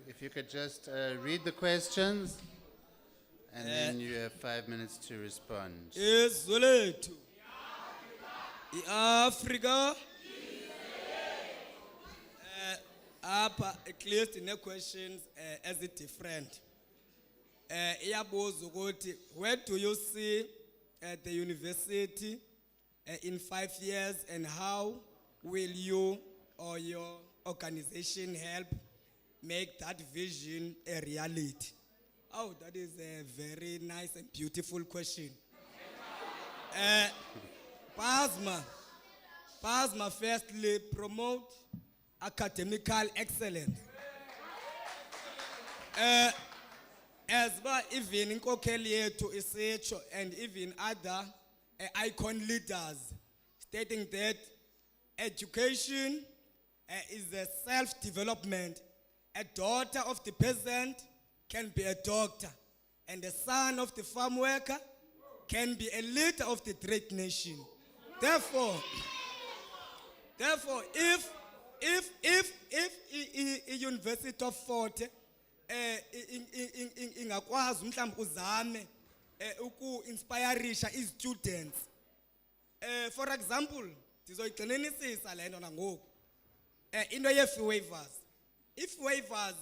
If you could just read the questions And then you have 5 minutes to respond. Izwe lethu. I-Africa. Apha at least in the questions as it different. Iyabuza ukuthi, where do you see the university in 5 years, and how will you or your organization help make that vision a reality? Oh, that is a very nice and beautiful question. PASMA firstly promote academical excellence. As well, even in yethu isitsho, and even other icon leaders stating that education is a self-development. A daughter of the peasant can be a doctor, and the son of the farm worker can be a leader of the great nation. Therefore, if a University of Fort ingakwazi mhlawumbe uzame uku-inspirisha i-students. For example, ndizoyigxininisisa le nto nangoku. Into ye-fee waivers. If waivers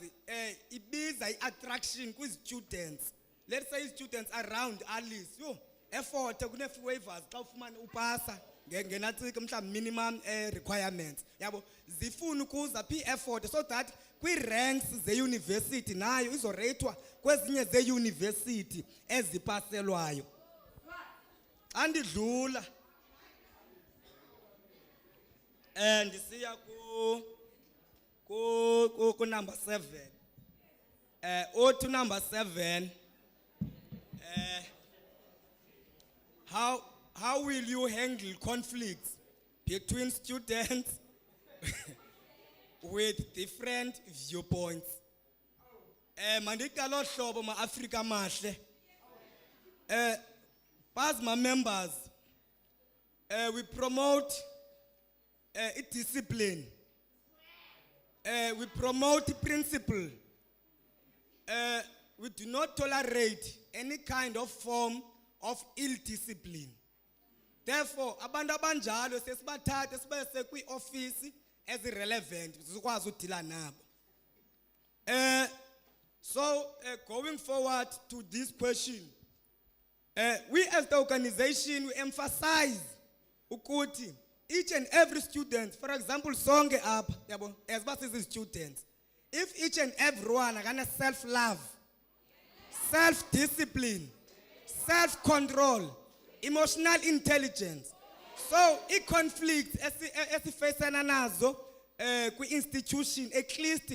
ibiza i-attraction kwi-students, let's say students around Alice, yo, effort kune-fee waivers xa ufumane upasa ngenatsika mhlawumbe minimum requirements. Yabo, zifuna ukuza phi effort so that kwi-ranks ze-university nayo izoreyithwa kwezinye ze-university ezipaselwayo. Andidlula. Ndisiya ku number 7. To number 7. How will you handle conflicts between students with different viewpoints? Mandikalo hlobo ma Africa mahle. PASMA members, we promote discipline. We promote principle. We do not tolerate any kind of form of ill discipline. Therefore, abantu abanjalo sesibathathe sibese kwi-office ezi-relevant sizokwazi udila nabo. So, going forward to this question, we as the organization, we emphasize ukuthi each and every student, for example, sonke up, as much as students, if each and everyone are self-love, self-discipline, self-control, emotional intelligence, so i-conflict esifacana nazo kwi-institution at least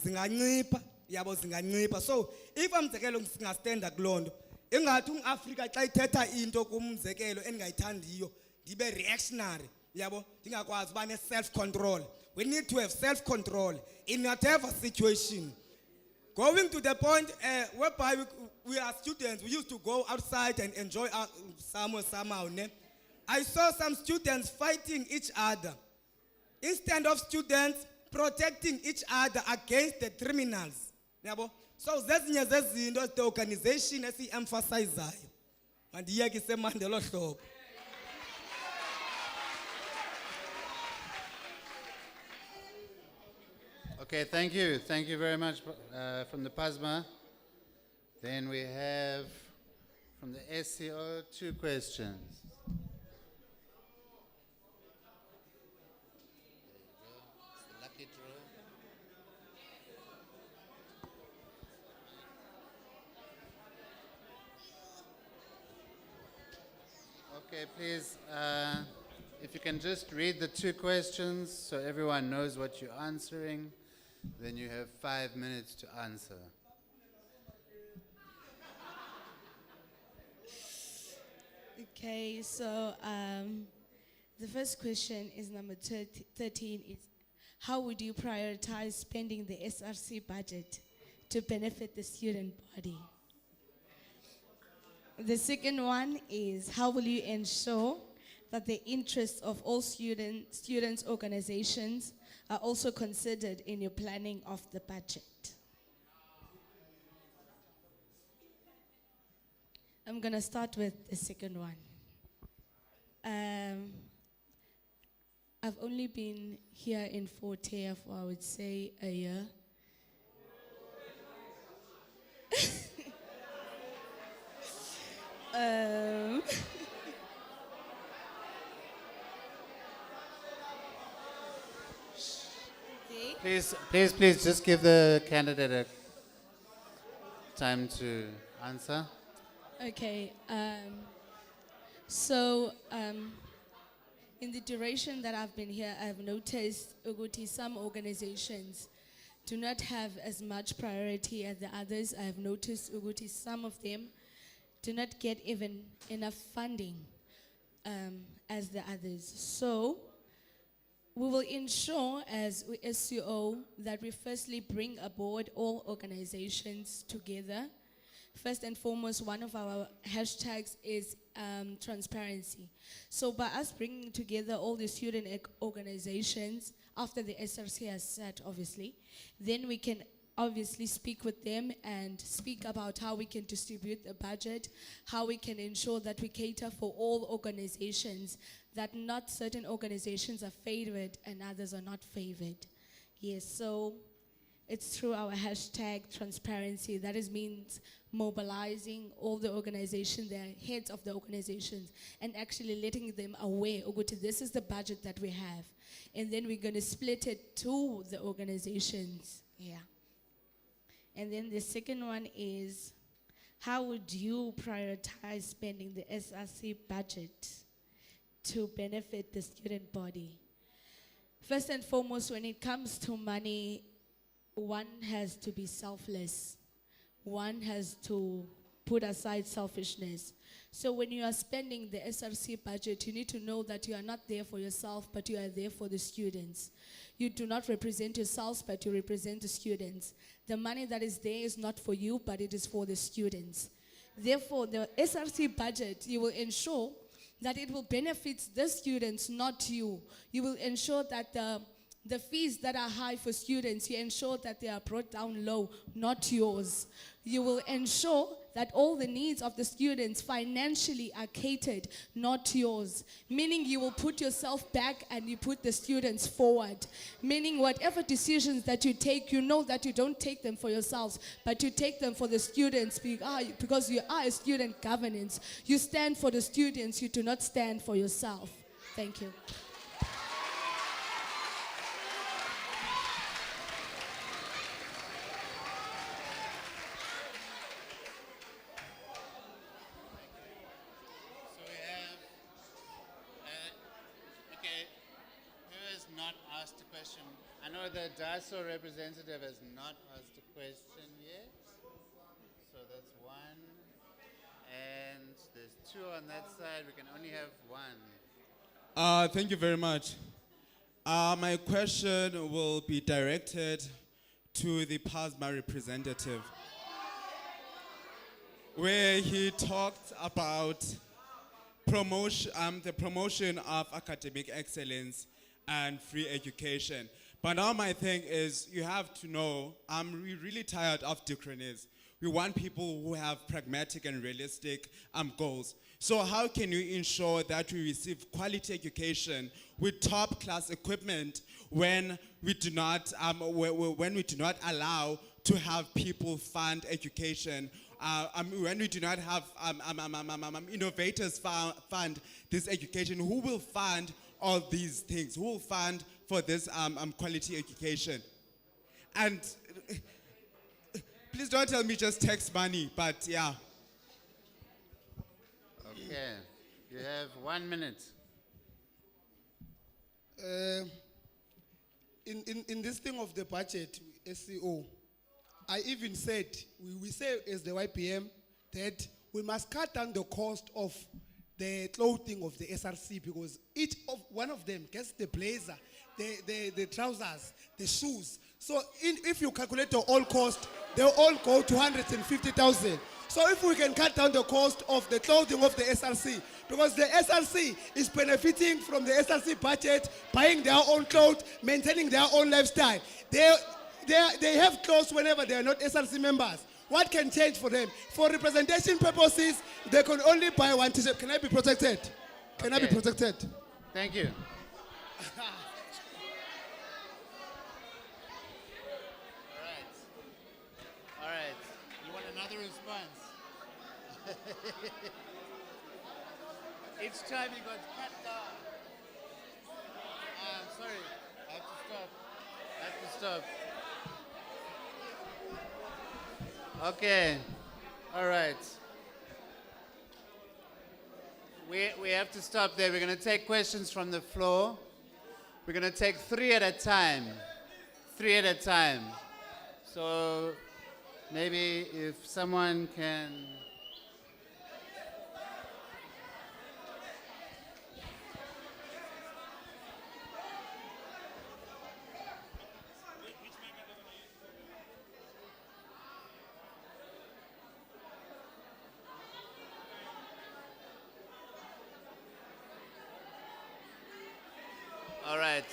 zingancipha, yabo zingancipha. So if umzekelo singastanda kulondo, ingathi uAfrika xa ithetha into kumzekelo engayithandiyo ndibe reactionary, yabo ndingakwazi uba ne self control. We need to have self control in whatever situation. Going to the point whereby we are students, we used to go outside and enjoy our somehow. I saw some students fighting each other instead of students protecting each other against the criminals. Yabo? So zezinye zezinto the organization esi-emphasizayo. Mandiyeke isemande lo hlobo. Okay, thank you. Thank you very much from the PASMA. Then we have from the SCO 2 questions. Lucky draw. Okay, please, if you can just read the 2 questions so everyone knows what you're answering, then you have 5 minutes to answer. Okay, so the first question is number 13 is, how would you prioritize spending the SRC budget to benefit the student body? The second one is, how will you ensure that the interests of all students' organizations are also considered in your planning of the budget? I'm going to start with the second one. I've only been here in Forte for, I would say, a year. Okay. Please, just give the candidate a time to answer. Okay. So, in the duration that I've been here, I've noticed Uguti, some organizations do not have as much priority as the others. I've noticed Uguti, some of them do not get even enough funding as the others. So, we will ensure as SCO that we firstly bring aboard all organizations together. First and foremost, one of our hashtags is transparency. So by us bringing together all the student organizations, after the SRC has set, obviously, then we can obviously speak with them and speak about how we can distribute the budget, how we can ensure that we cater for all organizations, that not certain organizations are favored and others are not favored. Yes, so it's through our hashtag transparency. That is means mobilizing all the organizations, the heads of the organizations, and actually letting them aware, Uguti, this is the budget that we have. And then we're going to split it to the organizations. Yeah. And then the second one is, how would you prioritize spending the SRC budget to benefit the student body? First and foremost, when it comes to money, one has to be selfless. One has to put aside selfishness. So when you are spending the SRC budget, you need to know that you are not there for yourself, but you are there for the students. You do not represent yourselves, but you represent the students. The money that is there is not for you, but it is for the students. Therefore, the SRC budget, you will ensure that it will benefit the students, not you. You will ensure that the fees that are high for students, you ensure that they are brought down low, not yours. You will ensure that all the needs of the students financially are catered, not yours. Meaning you will put yourself back and you put the students forward. Meaning whatever decisions that you take, you know that you don't take them for yourselves, but you take them for the students because you are a student governance. You stand for the students, you do not stand for yourself. Thank you. I know the DASO representative has not asked a question yet. So that's one. And there's two on that side. We can only have one. Thank you very much. My question will be directed to the PASMA representative, where he talked about the promotion of academic excellence and free education. But now my thing is, you have to know, I'm really tired of dichotomies. We want people who have pragmatic and realistic goals. So how can you ensure that we receive quality education with top-class equipment when we do not allow to have people fund education? When we do not have innovators fund this education, who will fund all these things? Who will fund for this quality education? And please don't tell me just tax money, but yeah. Okay, you have 1 minute. In this thing of the budget, SCO, I even said, we say as the YPM that we must cut down the cost of the clothing of the SRC, because one of them gets the blazer, the trousers, the shoes. So if you calculate the all cost, they all go to 150,000. So if we can cut down the cost of the clothing of the SRC, because the SRC is benefiting from the SRC budget, buying their own clothes, maintaining their own lifestyle. They have clothes whenever they are not SRC members. what can change for them? For representation purposes, they can only buy one t-shirt. Can I be protected? Can I be Okay. protected? Thank you. All right. You want another response? Each time you got cut down. I'm sorry. I have to stop. Okay. All right. We have to stop there. We're going to take questions from the floor. We're going to take 3 at a time. 3 at a time. So maybe if someone can. All right.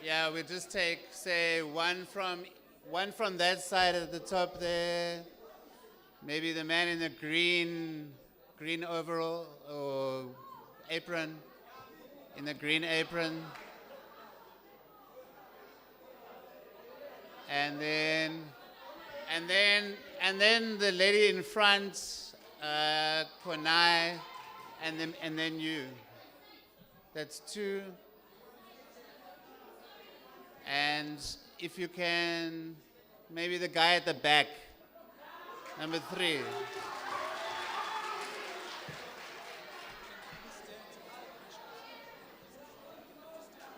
Yeah, we'll just take, say, one from that side at the top there. Maybe the man in the green overall or apron, in the green apron. And then the lady in front, Konai, and then you. That's 2. And if you can, maybe the guy at the back, number 3.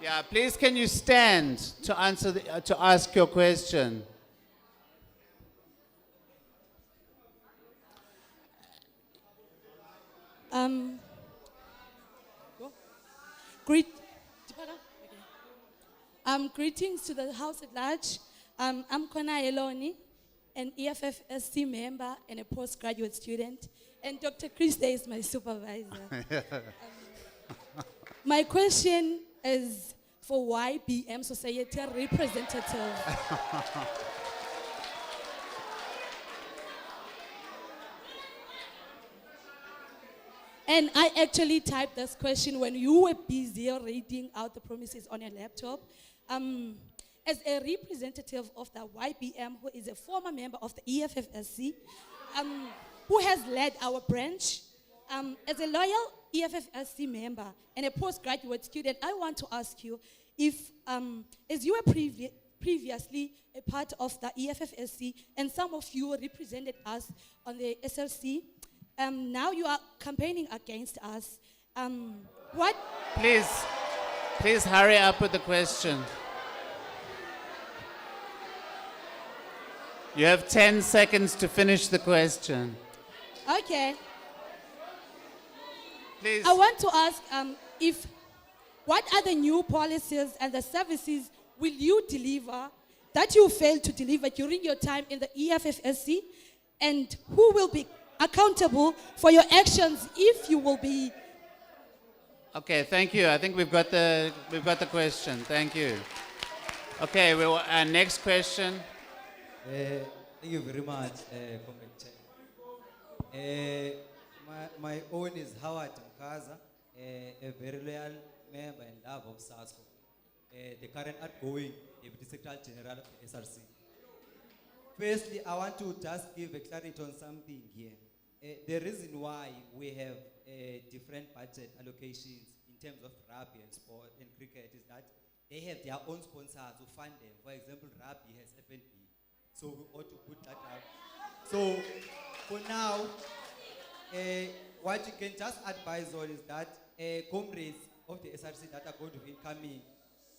Yeah, please can you stand to answer to ask your question? Greetings to the House at large. I'm Kona Eloni, an EFFSC member and a postgraduate student, and Dr. Chris Day is my supervisor. My question is for YBM Society representative. And I actually typed this question when you were busy reading out the promises on your laptop. As a representative of the YBM, who is a former member of the EFFSC, who has led our branch, as a loyal EFFSC member and a postgraduate student, I want to ask you if, as you were previously a part of the EFFSC and some of you represented us on the SLC, now you are campaigning against us. What? Please hurry up with the question. You have 10 seconds to finish the question. Okay. Please. I want to ask what are the new policies and the services will you deliver that you failed to deliver during your time in the EFFSC, and who will be accountable for your actions if you will be? Okay, thank you. I think we've got the question. Thank you. Okay, our next question. Thank you very much, Comrade Chair. My own is Howard Mkaza, a very loyal member and love of SASCO, the current outgoing Deputy Secretary General of the SRC. Firstly, I want to just give a clarity on something here. The reason why we have different budget allocations in terms of rugby and sport and cricket is that they have their own sponsors who fund them. For example, rugby has FNB. So we ought to put that up. So for now, what you can just advise on is that comrades of the SRC that are going to be coming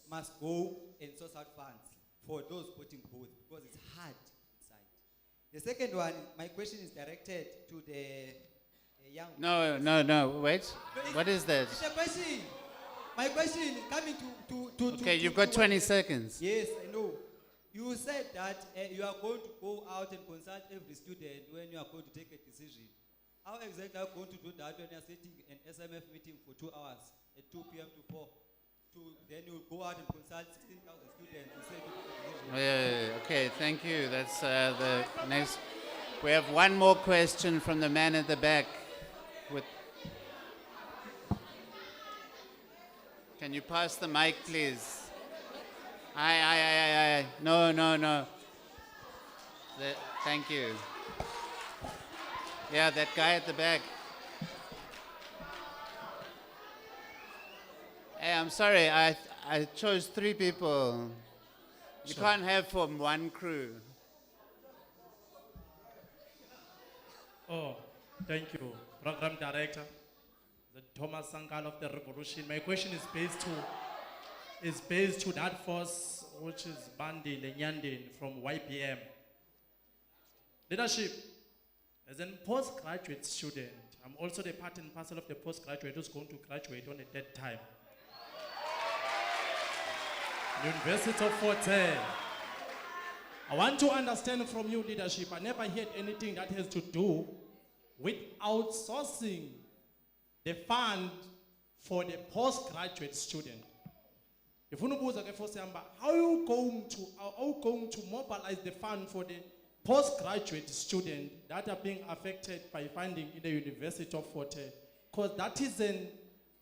must go and source out funds for those voting booths because it's hard inside. The second one, my question is directed to the young. No, wait. What is that? It's a question. My question is coming to Okay, you've got 20 seconds. Yes, I know. You said that you are going to go out and consult every student when you are going to take a decision. How exactly are you going to do that when you are sitting an SMF meeting for 2 hours at 2 p.m. to then you go out and consult 16,000 students to say people. Okay, thank you. That's the next. We have one more question from the man at the back. With, can you pass the mic, please? Aye. No. Thank you. Yeah, that guy at the back. Hey, I'm sorry. I chose 3 people. You can't have from one crew. Oh, thank you, Program Director, the Thomas Sankal of the Revolution. My question is based to that force which is Bandi Lenyandin from YPM. Leadership, as a postgraduate student, I'm also the part and parcel of the postgraduate who's going to graduate on a dead time. University of Fort Hare. I want to understand from you, leadership. I never heard anything that has to do with outsourcing the fund for the postgraduate student. If you know how are you going to mobilize the fund for the postgraduate student that are being affected by funding in the University of Fort Hare? Because that is an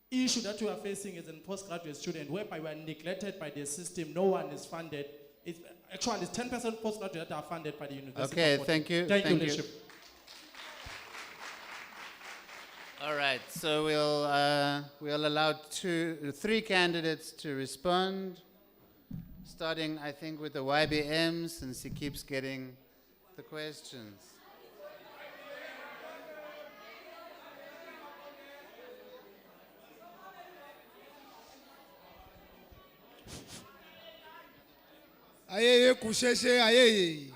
issue that we are facing as a postgraduate student, whereby we are neglected by the system. No one is funded. It's 10% postgraduate that are funded by the University. Okay, of Fort Hare. thank you. Thank you, leadership. All right, so we'll allow 3 candidates to respond, starting, I think, with the YBM, since he keeps getting the questions. Ayeye kusheshe ayeye.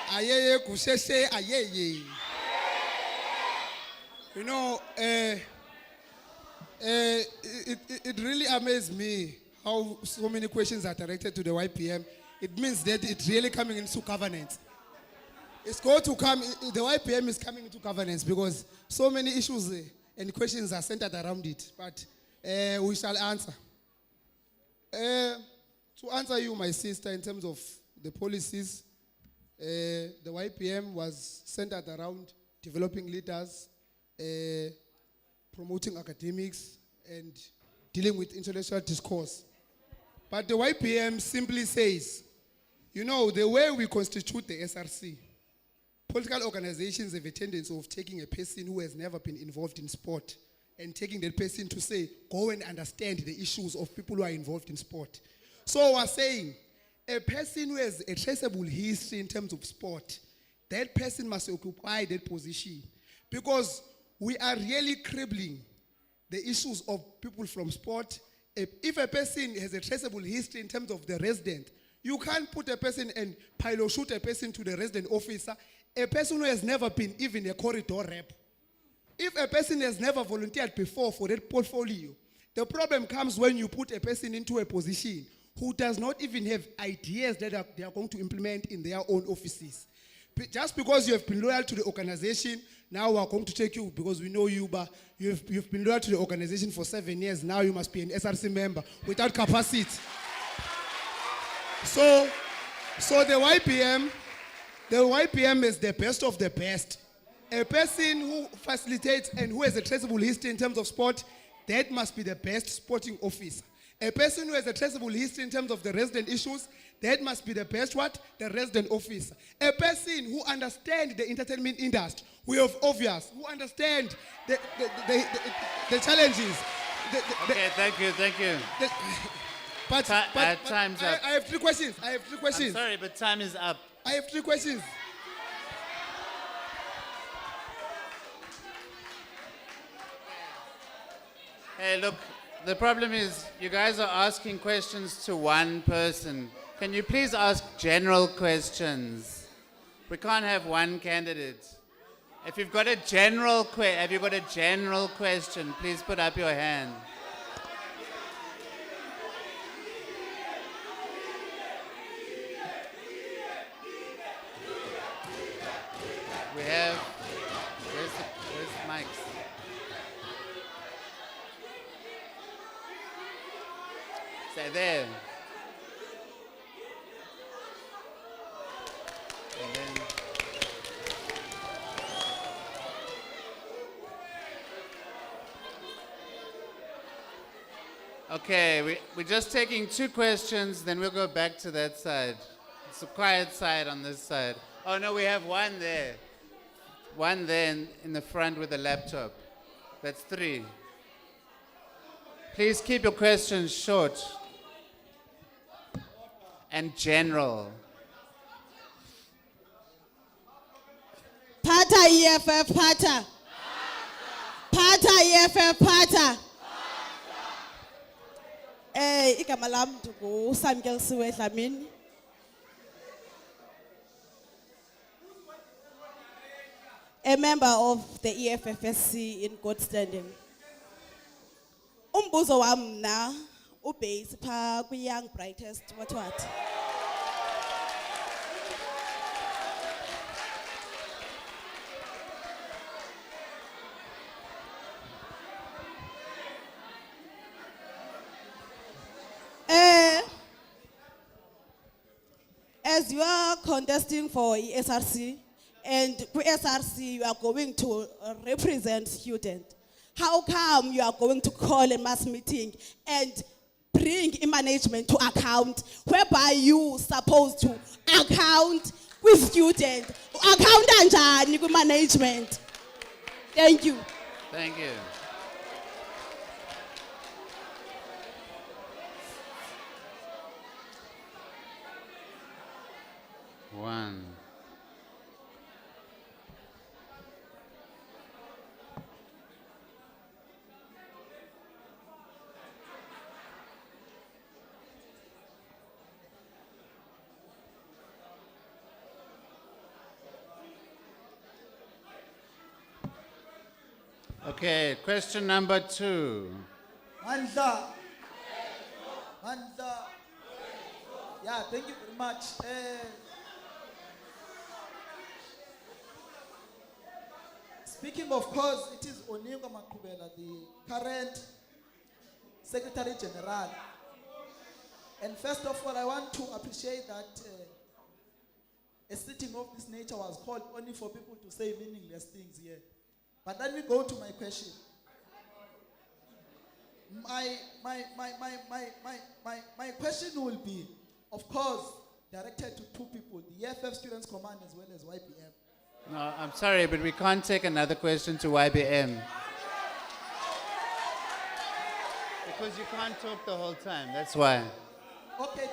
Ayeye kusheshe ayeye. You know, it really amazed me how so many questions are directed to the YPM. It means that it's really coming into governance. It's going to come, the YPM is coming into governance because so many issues and questions are centered around it. But we shall answer. To answer you, my sister, in terms of the policies, the YPM was centered around developing leaders, promoting academics, and dealing with intellectual discourse. But the YPM simply says, you know, the way we constitute the SRC, political organizations have a tendency of taking a person who has never been involved in sport and taking that person to say, go and understand the issues of people who are involved in sport. So we're saying, a person who has a traceable history in terms of sport, that person must occupy that position. Because we are really crippling the issues of people from sport. If a person has a traceable history in terms of the resident, you can't put a person and pile shoot a person to the resident officer, a person who has never been even a corridor rep. If a person has never volunteered before for that portfolio, the problem comes when you put a person into a position who does not even have ideas that they are going to implement in their own offices. Just because you have been loyal to the organization, now we are going to take you because we know you, but you've been loyal to the organization for 7 years, now you must be an SRC member without capacity. So the YPM is the best of the best. A person who facilitates and who has a traceable history in terms of sport, that must be the best sporting officer. A person who has a traceable history in terms of the resident issues, that must be the best what? The resident officer. A person who understands the entertainment industry, who have obvious, who understand the challenges. Okay, thank you. But time's up. I have 3 questions. I'm sorry, but time is up. I have 3 questions. Hey, look, the problem is you guys are asking questions to one person. Can you please ask general questions? We can't have one candidate. If you've got a general question, please put up your hand. We have, where's the mics? Stay there. And then- Okay, we're just taking 2 questions, then we'll go back to that side. It's a quiet side on this side. Oh no, we have one there. One there in the front with a laptop. That's 3. Please keep your questions short and general. Pata EFF Pata. Pata EFF Pata. Igama lam nduSamkelisiwe Dlamini. A member of the EFFSC in good standing. Umbuzo wam na ubase pha kwi-young brightest what. As you are contesting for SRC, and SRC you are going to represent students, how come you are going to call a mass meeting and bring management to account, whereby you supposed to account with students, account and management? Thank you. Thank you. One. Okay, question number 2. Mandla. Mandla. Yeah, thank you very much. Speaking of course, it is Oningo Makubela, the current Secretary General. And first of all, I want to appreciate that a sitting of this nature was called only for people to say meaningless things here. But let me go to my question. My question will be, of course, directed to 2 people, the EFF Students Command as well as YBM. No, I'm sorry, but we can't take another question to YBM. Because you can't talk the whole time, that's why. Okay,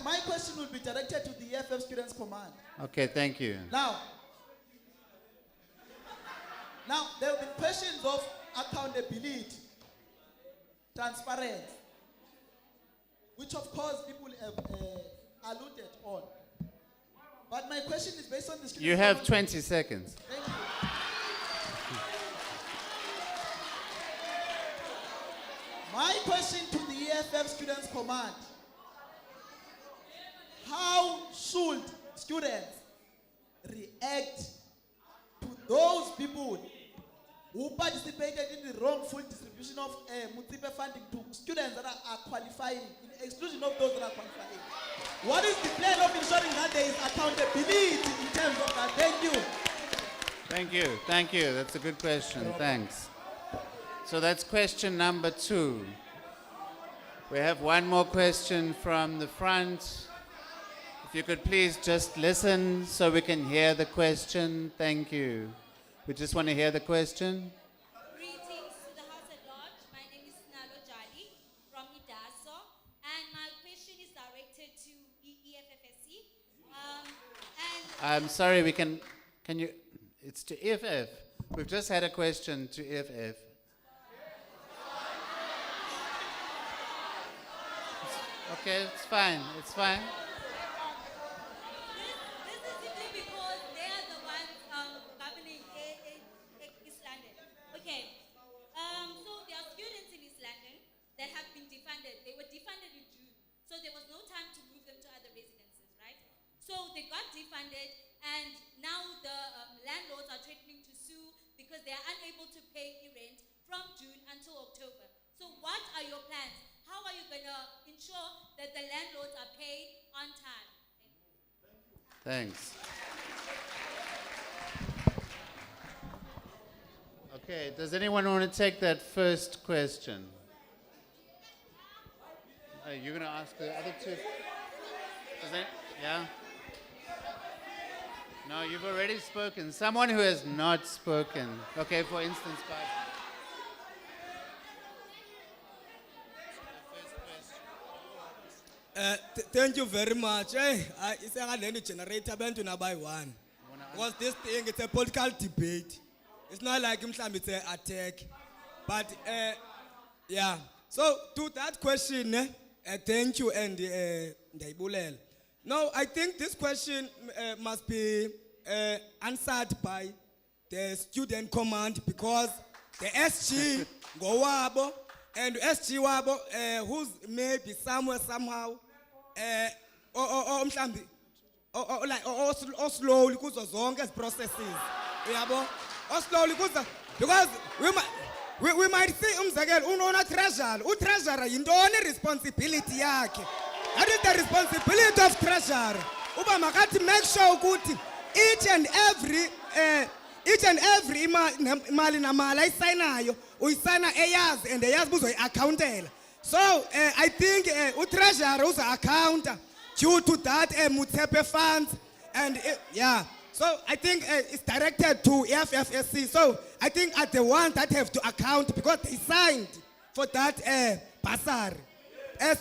my question will be directed to the EFF Students Command. Okay, thank you. Now, there will be questions of accountability, transparency, which of course people have alluded on. But my question is based on the... You have 20 seconds. Thank you. My question to the EFF Students Command: how should students react to those people who participated in the wrongful distribution of Mutipe funding to students that are qualifying, in exclusion of those that are qualifying? What is the plan of ensuring that there is accountability in terms of that? Thank you. Thank you, thank you. That's a good question, thanks. So that's question number 2. We have one more question from the front. If you could please just listen so we can hear the question. Thank you. We just want to hear the question. Greetings to the House at Large. My name is Nalo Jali from Idaso, and my question is directed to EFFSC. I'm sorry, can you, it's to EFF. We've just had a question to EFF. Okay, it's fine, it's fine. This is simply because they are the ones governing East London. Okay, so there are students in East London that have been defunded. They were defunded in June, so there was no time to move them to other residences, right? So they got defunded, and now the landlords are threatening to sue because they are unable to pay rent from June until October. So what are your plans? How are you going to ensure that the landlords are paid on time. Thanks. Okay, does anyone want to take that first question? You're going to ask the other two? Yeah? No, you've already spoken. Someone who has not spoken. Okay, for instance, Thank you very much. It's a generator abantu na by one. Because this thing it's a political debate. It's not like it's an attack. But yeah. So to that question, thank you and Ndayibulele. Now I think this question must be answered by the student command because the SG go wabo and SG wabo who's maybe somewhere somehow mhlambi or slowly kuzo zonke ezi processes uyabo or slowly kuzo because we might see umzekelo unona treasurer treasurer yintoni responsibility yakhe. That is the responsibility of treasurer uba makathi make sure ukuthi each and every imali namali ayisayinayo uyisayina eyazi and eyazi buzoyi-accountela. So I think treasurer uza-accounta due to that Mutsepe funds and yeah. So I think it's directed to FFSC. So I think are the ones that have to account because they signed for that bursary.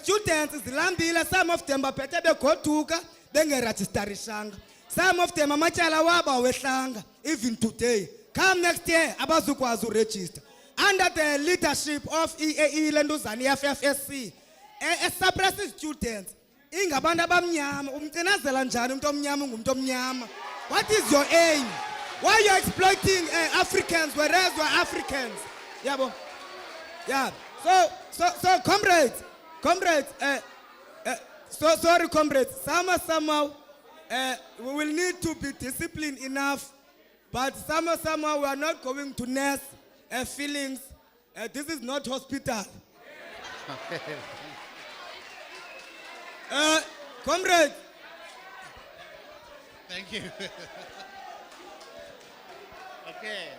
Students zilambile, some of them baphethe begoduka bengeregisterishanga. Some of them amachala wabo wehlanga even today. Come next year abazukwazi uregister. Under the leadership of EAE Lenduzani FFSC, suppresses students. Ingabantu abamnyama umcinazela njani umuntu omnyama ngumuntu omnyama. What is your aim? Why are you exploiting Africans whereas we're Africans? Yabo. Yeah. So comrades, sorry comrades, somehow we will need to be disciplined enough, but somehow we are not going to nurse feelings. This is not hospital. Comrades. Thank you. Okay.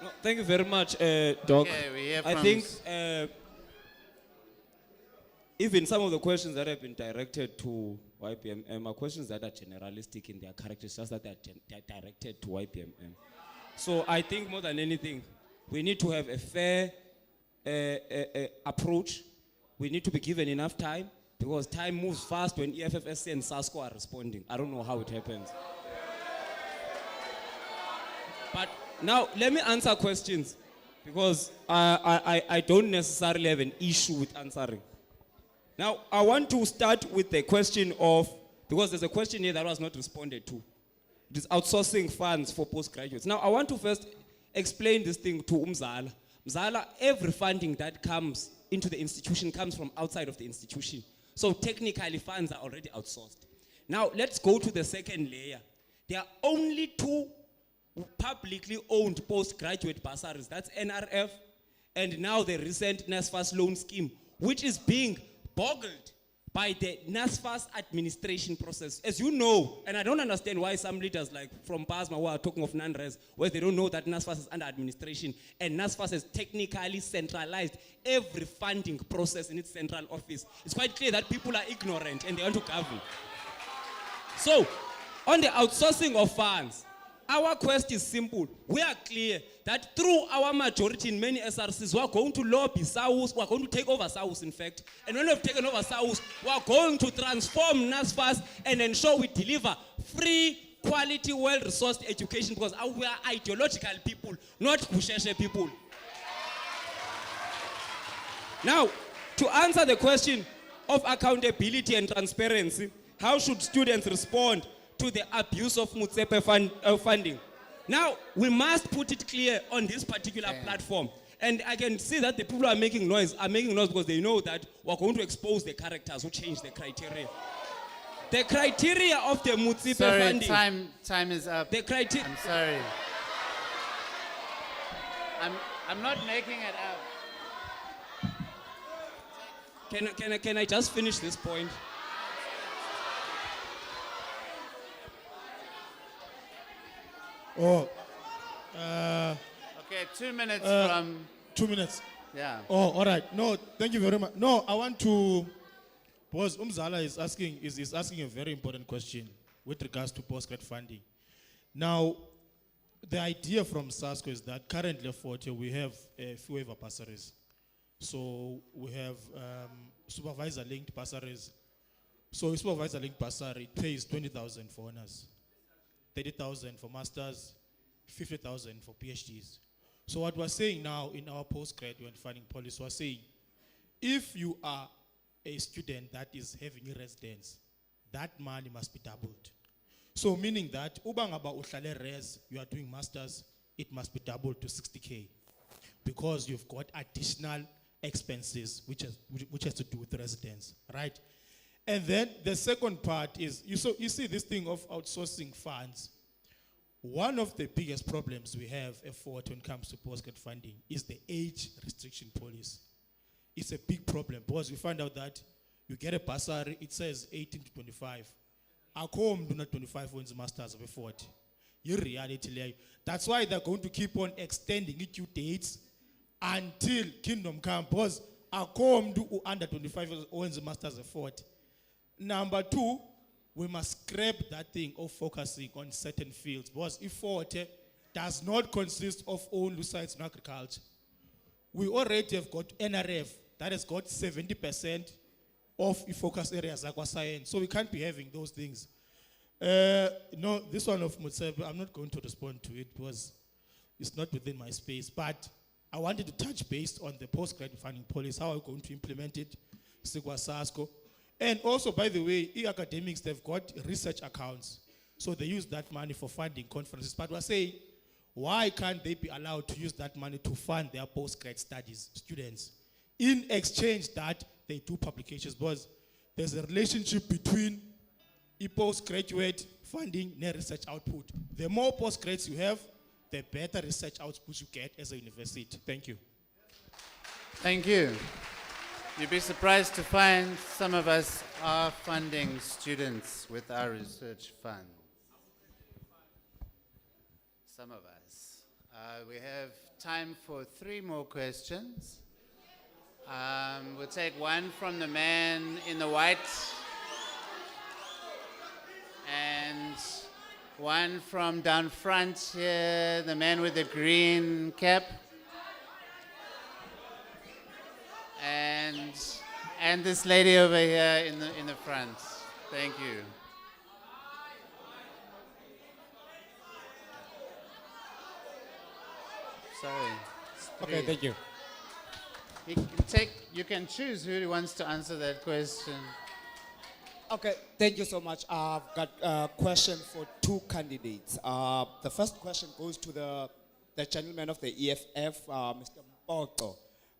No, thank you very much, Doc. Okay, we hear I from think even some of the questions that have been directed to YPMM are questions that are generalistic in their character, just that they're directed to YPMM. So I think more than anything, we need to have a fair approach. We need to be given enough time because time moves fast when EFFSC and SASCO are responding. I don't know how it happens. But now let me answer questions because I don't necessarily have an issue with answering. Now I want to start with the question of, because there's a question here that was not responded to. It is outsourcing funds for postgraduates. Now I want to first explain this thing to Mzala. Mzala, every funding that comes into the institution comes from outside of the institution. So technically funds are already outsourced. Now let's go to the second layer. There are only two publicly owned postgraduate bursaries. That's NRF and now the recent NSFAS loan scheme, which is being boggled by the NSFAS administration process. As you know, and I don't understand why some leaders like from PASMA who are talking of non-res, where they don't know that NSFAS is under administration, and NSFAS has technically centralized every funding process in its central office. It's quite clear that people are ignorant and they want to govern. So, on the outsourcing of funds, our quest is simple. We are clear that through our majority in many SRCs, we are going to lobby SAUS, we are going to take over SAUS in fact. And when we have taken over SAUS, we are going to transform NSFAS and ensure we deliver free, quality, well-resourced education because we are ideological people, not Kusheshe people. Now, to answer the question of accountability and transparency, how should students respond to the abuse of Mutsepe funding? Now, we must put it clear on this particular platform. And I can see that the people who are making noise because they know that we're going to expose the characters who change the criteria. The criteria of the Mutsepe funding. Time is up. The criteria. I'm sorry. I'm not making it up. Can I just finish this point? Oh, Okay, 2 minutes Uh, from, 2 minutes. yeah. Oh, all right. No, thank you very much. No, I want to, because Umzala is asking a very important question with regards to postgrad funding. Now, the idea from SASCO is that currently for we have few waiver bursaries. So we have supervisor-linked bursaries. So a supervisor-linked bursary pays 20,000 for honors, 30,000 for masters, 50,000 for PhDs. So what we're saying now in our postgraduate funding policy, we're saying if you are a student that is having a residence, that money must be doubled. So meaning that ubangaba uhlale res, you are doing masters, it must be doubled to 60K because you've got additional expenses which has to do with residence, right? And then the second part is you see this thing of outsourcing funds. One of the biggest problems we have when it comes to postgrad funding is the age restriction policy. It's a big problem because we find out that you get a bursary, it says 18 to 25. Akom do not 25 wins masters of 40. You reality. That's why they're going to keep on extending it due dates until kingdom come. Because Akom do under 25 wins masters of 40. Number two, we must scrap that thing of focusing on certain fields. Because if 40 does not consist of only science and agriculture, we already have got NRF that has got 70% of the focus areas like science. So we can't be having those things. No, this one of Mutsebe, I'm not going to respond to it because it's not within my space. But I wanted to touch base on the postgraduate funding policy, how are we going to implement it, Sigwa SASCO. And also, by the way, academics, they've got research accounts. So they use that money for funding conferences. But we're saying, why can't they be allowed to use that money to fund their postgrad studies, students? In exchange that they do publications, because there's a relationship between postgraduate funding and research output. The more postgrads you have, the better research output you get as a university. Thank you. Thank you. You'd be surprised to find some of us are funding students with our research funds. Some of us. We have time for 3 more questions. We'll take one from the man in the white and one from down front here, the man with the green cap. And this lady over here in the front. Thank you. Sorry. Okay, thank you. You can choose who wants to answer that question. Okay, thank you so much. I've got a question for 2 candidates. The first question goes to the gentleman of the EFF, Mr. Mpoto.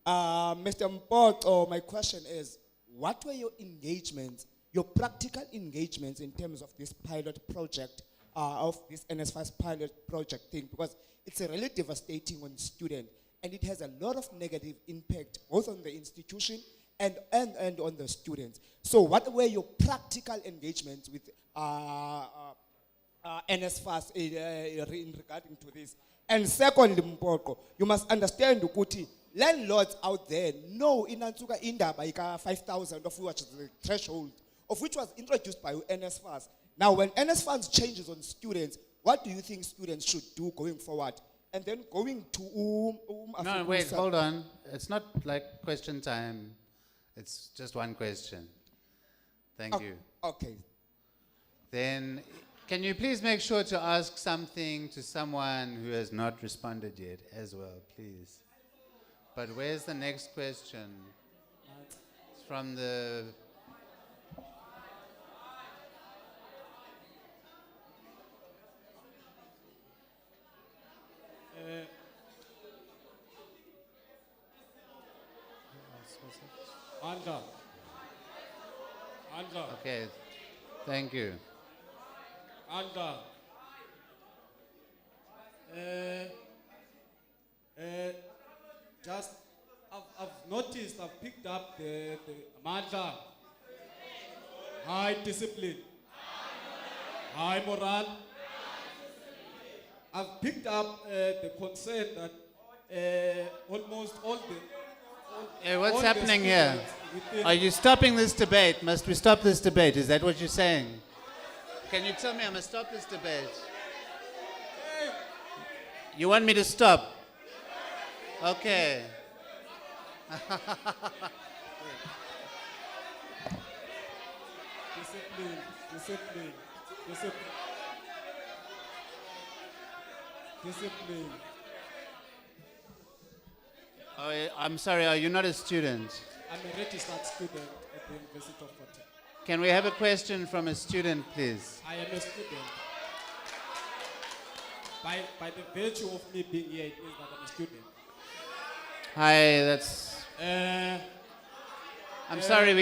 Mr. Mpoto, my question is, what were your engagements, your practical engagements in terms of this pilot project, of this NSFAS pilot project thing? Because it's really devastating on students, and it has a lot of negative impact both on the institution and on the students. So what were your practical engagements with NSFAS in regarding to this? And secondly, Mpoko, you must understand ukuthi landlords out there know inansuka indaba ika 5,000 of which is the threshold, of which was introduced by NSFAS. Now, when NSFAS changes on students, what do you think students should do going forward? And then going to No, wait, hold on. It's not like question time. It's just one question. Thank you. Okay. Then, can you please make sure to ask something to someone who has not responded yet as well, please? But where's the next question? It's from the... Andla. Okay, thank you. Andla. Just, I've noticed, I've picked up the Amandla, high discipline, high morale. I've picked up the concern that almost all the. Hey, what's all the happening here? students within- Are you stopping this debate? Must we stop this debate? Is that what you're saying? Can you tell me I must stop this debate? You want me to stop? Okay. Discipline, discipline, discipline. Discipline. Oh, I'm sorry, are you not a student? I'm a registered student at the University of Fort Hare. Can we have a question from a student, please? I am a student. By the virtue of me being here, it means that I'm a student. Hi, that's. I'm Uh, sorry,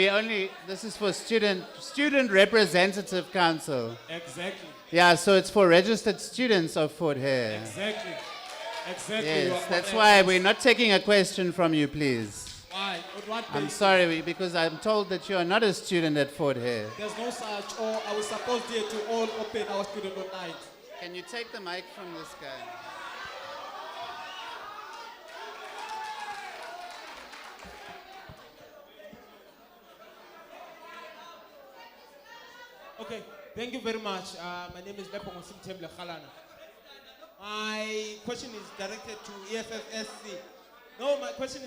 this is for student representative council. Exactly. Yeah, so it's for registered students of Fort Hare. Exactly. Exactly. you Yes, are that's correct. why we're not taking a question from you, please. Why? On what I'm basis? sorry, because I'm told that you are not a student at Fort Hare. There's no such, or I was supposed here to all open our student online. Can you take the mic from this guy? Okay, thank you very much. My name is Lepo Mosimtemble Khalana. My question is directed to EFFSC. No, my question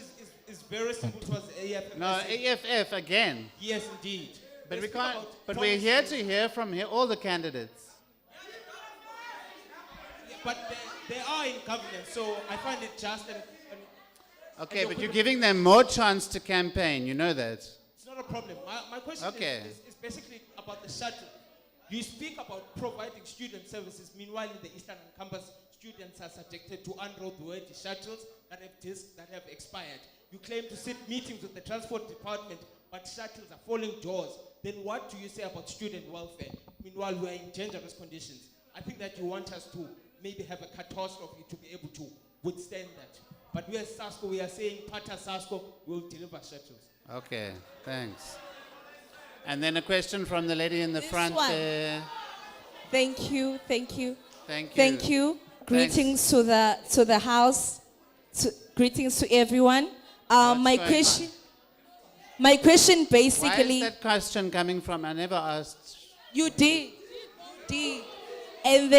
is very simple towards EFFSC. No, AFF again. Yes, indeed. But They we speak can't. about But we're here policies. to hear from all the candidates. But they are in governance, so I find it just and Okay, your but you're quick- giving them more chance to campaign. You know that. It's not a problem. My question Okay. is basically about the shuttle. You speak about providing student services. Meanwhile, in the Eastern Campus, students are subjected to unroadworthy shuttles that have discs that have expired. You claim to sit meetings with the transport department, but shuttles are falling doors. Then what do you say about student welfare? Meanwhile, we are in dangerous conditions. I think that you want us to maybe have a catastrophe to be able to withstand that. But we as SASCO, we are saying, Pata SASCO will deliver shuttles. Okay, thanks. And then a question from the lady in the front one. there. Thank you, thank you. Thank you. Thank you. Greetings to the house. Greetings to everyone. My going question. My question Why basically. is that question coming from? I never asked. You did. And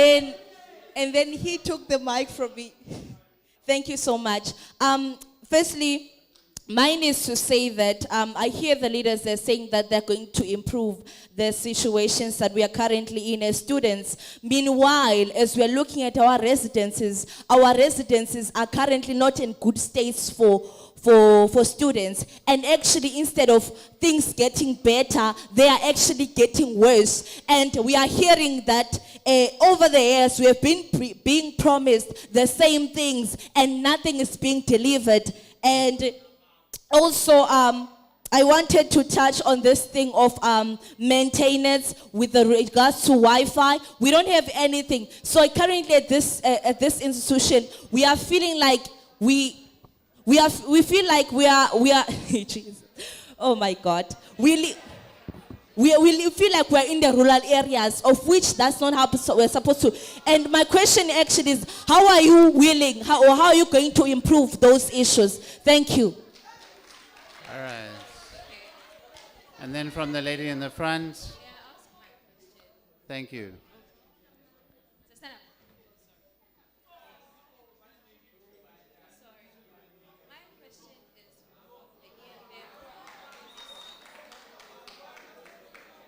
then he took the mic from me. Thank you so much. Firstly, mine is to say that I hear the leaders, they're saying that they're going to improve the situations that we are currently in as students. Meanwhile, as we are looking at our residences are currently not in good states for students. And actually, instead of things getting better, they are actually getting worse. And we are hearing that over the years, we have been being promised the same things and nothing is being delivered. And also, I wanted to touch on this thing of maintenance with regards to Wi-Fi. We don't have anything. So currently at this institution, we are feeling like we feel like we are Jesus. Oh my God. We feel like we're in the rural areas, of which that's not how we're supposed to. And my question actually is, how are you willing, how are you going to improve those issues? Thank you. All right. And then from the lady in the front. Thank you.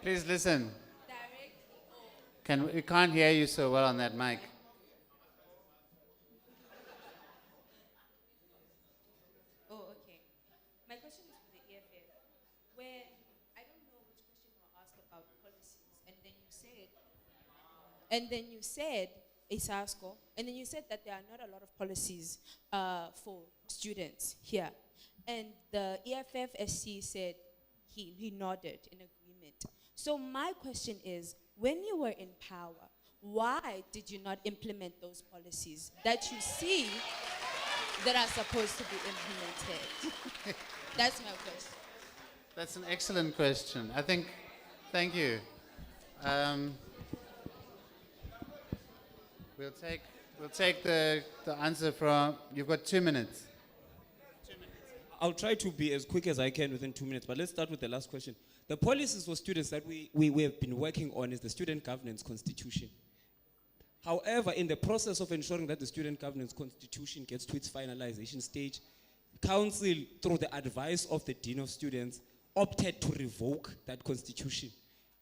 Please listen. We can't hear you so well on that mic. Oh, okay. My question is for the EFF, where I don't know which question you asked about policies, and then you said ASASCO, and then you said that there are not a lot of policies for students here, and the EFFSC said he nodded in agreement. So my question is, when you were in power, why did you not implement those policies that you see that are supposed to be implemented? That's my question. That's an excellent question. I think, thank you. We'll take the answer from, you've got 2 minutes. I'll try to be as quick as I can within 2 minutes, but let's start with the last question. The policies for students that we have been working on is the Student Governance Constitution. However, in the process of ensuring that the Student Governance Constitution gets to its finalization stage, Council, through the advice of the Dean of Students, opted to revoke that constitution.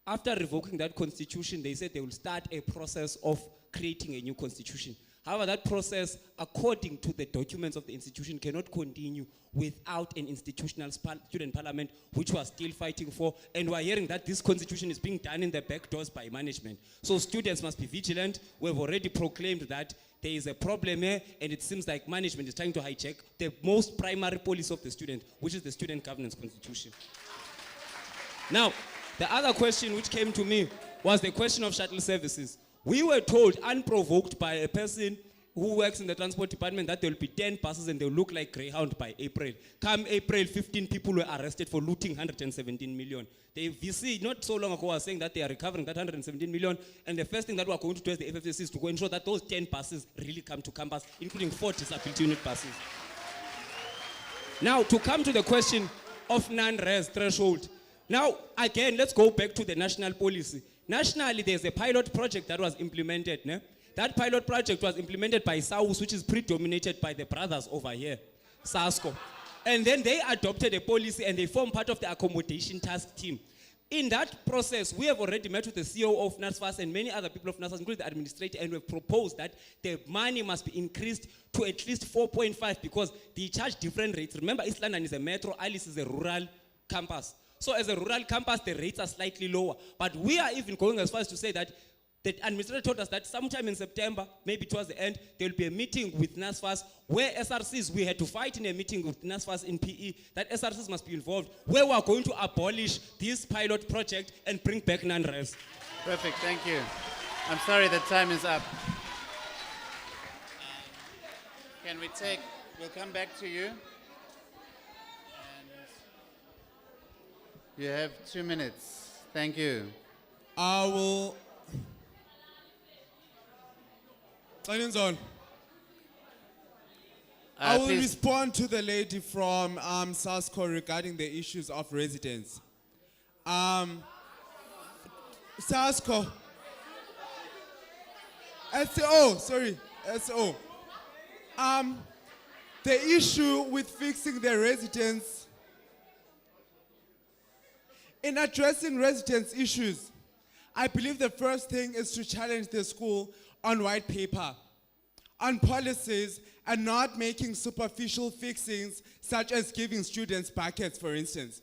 After revoking that constitution, they said they will start a process of creating a new constitution. However, that process, according to the documents of the institution, cannot continue without an institutional student parliament, which we are still fighting for. And we are hearing that this constitution is being done in the back doors by management. So students must be vigilant. We have already proclaimed that there is a problem here, and it seems like management is trying to hijack the most primary policy of the student, which is the Student Governance Constitution. Now, the other question which came to me was the question of shuttle services. We were told, unprovoked by a person who works in the transport department, that there will be 10 buses and they will look like Greyhound by April. Come April, 15 people were arrested for looting 117 million. The VC, not so long ago, was saying that they are recovering that 117 million, and the first thing that we are going to do as the FFC is to go ensure that those 10 buses really come to campus, including 4 disability unit buses. Now, to come to the question of non-res threshold. Now, again, let's go back to the national policy. Nationally, there's a pilot project that was implemented. Ne? That pilot project was implemented by SAUS, which is predominated by the brothers over here, SASCO. And then they adopted a policy and they formed part of the accommodation task team. In that process, we have already met with the CEO of NSFAS and many other people of NSFAS, including the administrator, and we've proposed that the money must be increased to at least 4.5 because they charge different rates. Remember, East London is a metro, Alice is a rural campus. So as a rural campus, the rates are slightly lower. But we are even going as far as to say that the administrator told us that sometime in September, maybe towards the end, there will be a meeting with NSFAS where SRCs, we had to fight in a meeting with NSFAS in PE, that SRCs must be involved, where we are going to abolish this pilot project and bring back non-res. Perfect, thank you. I'm sorry, the time is up. We'll come back to you. You have 2 minutes. Thank you. I will. I will Please. respond to the lady from SASCO regarding the issues of residents. SASCO. SO. The issue with fixing the residents, in addressing residents' issues, I believe the first thing is to challenge the school on white paper, on policies, and not making superficial fixings such as giving students buckets, for instance.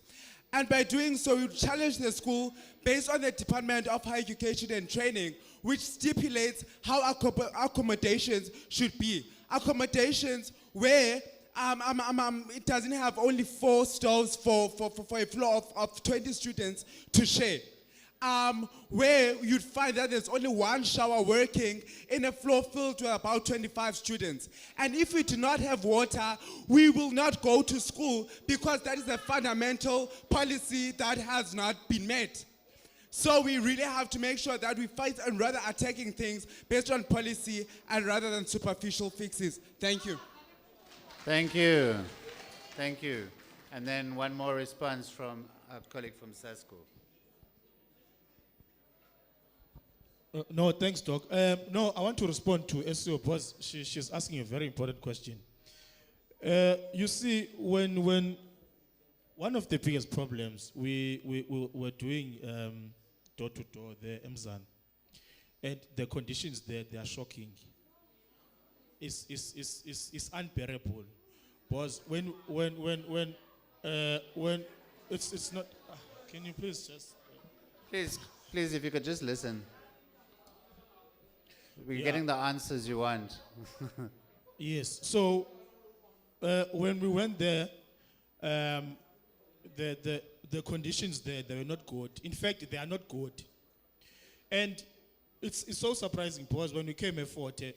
And by doing so, you challenge the school based on the Department of Higher Education and Training, which stipulates how accommodations should be. Accommodations where it doesn't have only 4 stalls for a floor of 20 students to share. Where you'd find that there's only 1 shower working in a floor filled with about 25 students. And if we do not have water, we will not go to school because that is a fundamental policy that has not been met. So we really have to make sure that we fight and rather attacking things based on policy and rather than superficial fixes. Thank you. Thank you. Thank you. And then one more response from a colleague from SASCO. No, thanks, Doc. No, I want to respond to SEO because she's asking a very important question. You see, when one of the biggest problems, we were doing door-to-door, the MZAN, and the conditions there, they are shocking. It's unbearable. Because when it's not, can you please just... Please, if you could just listen. We're getting the answers you want. Yes, so when we went there, the conditions there, they were not good. In fact, they are not good. And it's so surprising because when we came at Forte,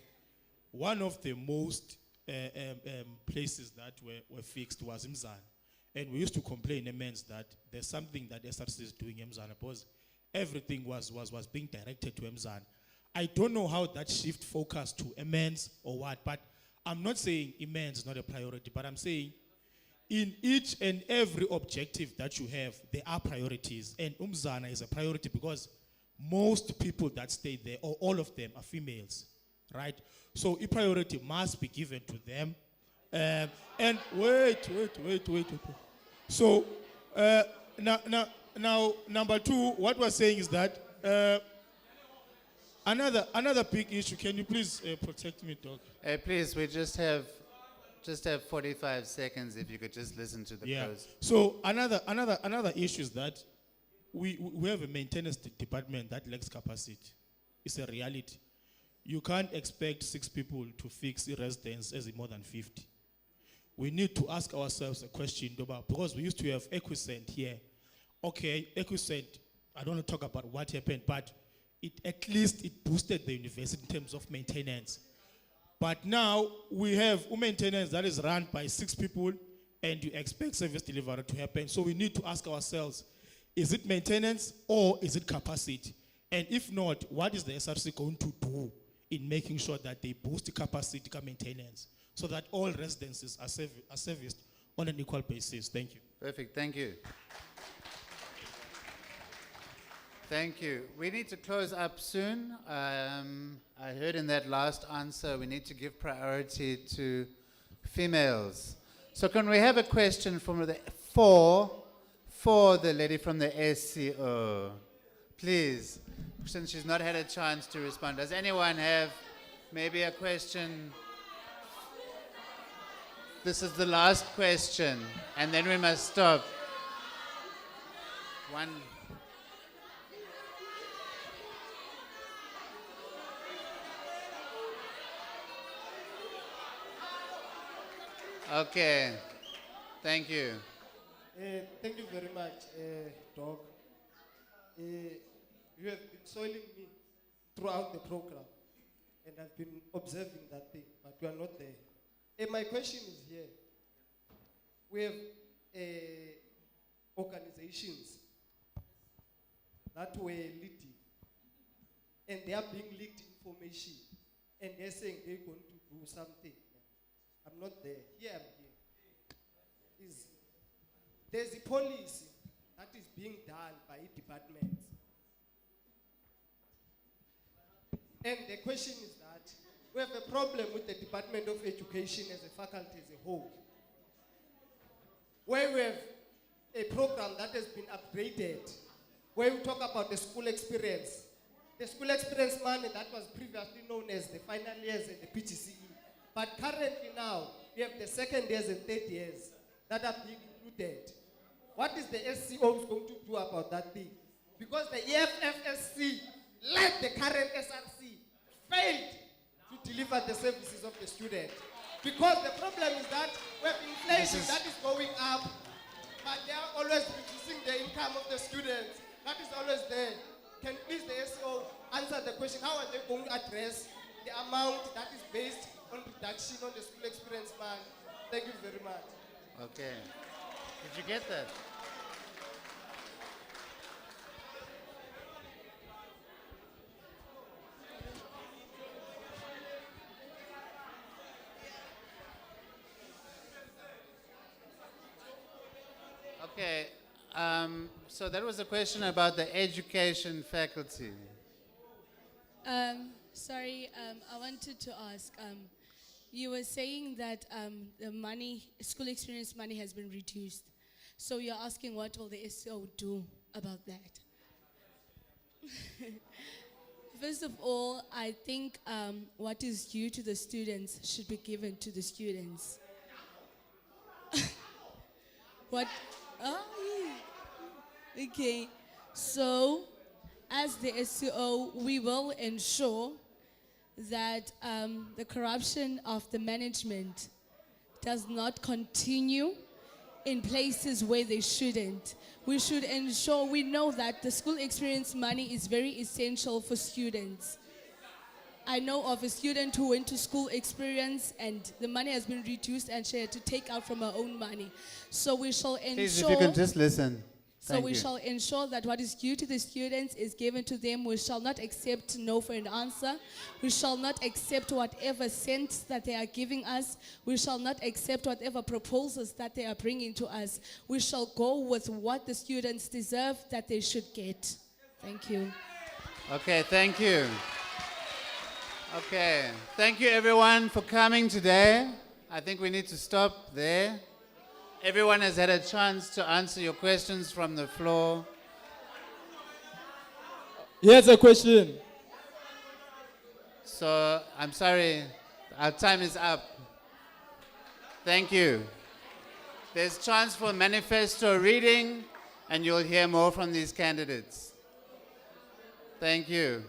one of the most places that were fixed was Mzan. And we used to complain immense that there's something that SRC is doing in Mzan because everything was being directed to Mzan. I don't know how that shift focus to immense or what, but I'm not saying immense is not a priority, but I'm saying in each and every objective that you have, there are priorities. And Umzana is a priority because most people that stay there, or all of them, are females, right? So a priority must be given to them. And wait. So now, number two, what we're saying is that another big issue. Can you please protect me, Doc? Please, we just have 45 seconds. If you could just listen to the post. So another issue is that we have a maintenance department that lacks capacity. It's a reality. You can't expect 6 people to fix a residence as more than 50. We need to ask ourselves a question, because we used to have Equicent here. Okay, Equicent, I don't want to talk about what happened, but at least it boosted the university in terms of maintenance. But now we have a maintenance that is run by 6 people and you expect service delivery to happen. So we need to ask ourselves, is it maintenance or is it capacity? And if not, what is the SRC going to do in making sure that they boost the capacity maintenance so that all residences are serviced on an equal basis? Thank you. Perfect, thank you. Thank you. We need to close up soon. I heard in that last answer we need to give priority to females. So can we have a question from for the lady from the SCO? Please, since she's not had a chance to respond. Does anyone have maybe a question? This is the last question, and then we must stop. One. Okay, thank you. Thank you very much, Doc. You have been soiling me throughout the program, and I've been observing that thing, but you are not there. My question is here. We have organizations that were leading, and they are being leaked information, and they're saying they're going to do something. I'm not there. Here I'm here. There's a policy that is being done by departments. And the question is that we have a problem with the Department of Education as a faculty as a whole, where we have a program that has been upgraded, where we talk about the school experience. The school experience money that was previously known as the final years and the PGCE. But currently now, we have the second years and third years that are being included. What is the SCO going to do about that thing? Because the EFFSC, like the current SRC, failed to deliver the services of the student. Because the problem is that we have inflation that is going up, but they are always reducing the income of the students. That is always there. Can please the SCO answer the question, how are they going to address the amount that is based on reduction on the school experience man? Thank you very much. Okay. Did you get that? Okay. So that was a question about the education faculty. Sorry, I wanted to ask. You were saying that the money, school experience money, has been reduced. So you're asking what will the SCO do about that? First of all, I think what is due to the students should be given to the students. What? Oh, yeah. Okay. So, as the SCO, we will ensure that the corruption of the management does not continue in places where they shouldn't. We should ensure, we know that the school experience money is very essential for students. I know of a student who went to school experience and the money has been reduced and she had to take out from her own money. So we shall ensure. Please, if you can just listen. So Thank we you. shall ensure that what is due to the students is given to them. We shall not accept no for an answer. We shall not accept whatever cents that they are giving us. We shall not accept whatever proposals that they are bringing to us. We shall go with what the students deserve that they should get. Thank you. Okay, thank you. Okay, thank you everyone for coming today. I think we need to stop there. Everyone has had a chance to answer your questions from the floor. Here's a question. So, I'm sorry, our time is up. Thank you. There's chance for manifesto reading, and you'll hear more from these candidates. Thank you.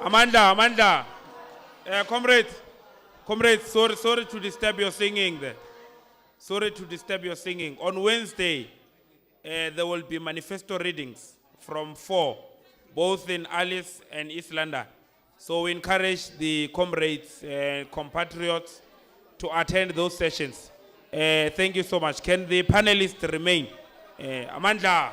Amanda, comrade, sorry to disturb your singing there. Sorry to disturb your singing. On Wednesday, there will be manifesto readings from 4, both in Alice and East London. So we encourage the comrades, compatriots to attend those sessions. Thank you so much. Can the panelists remain? Amanda.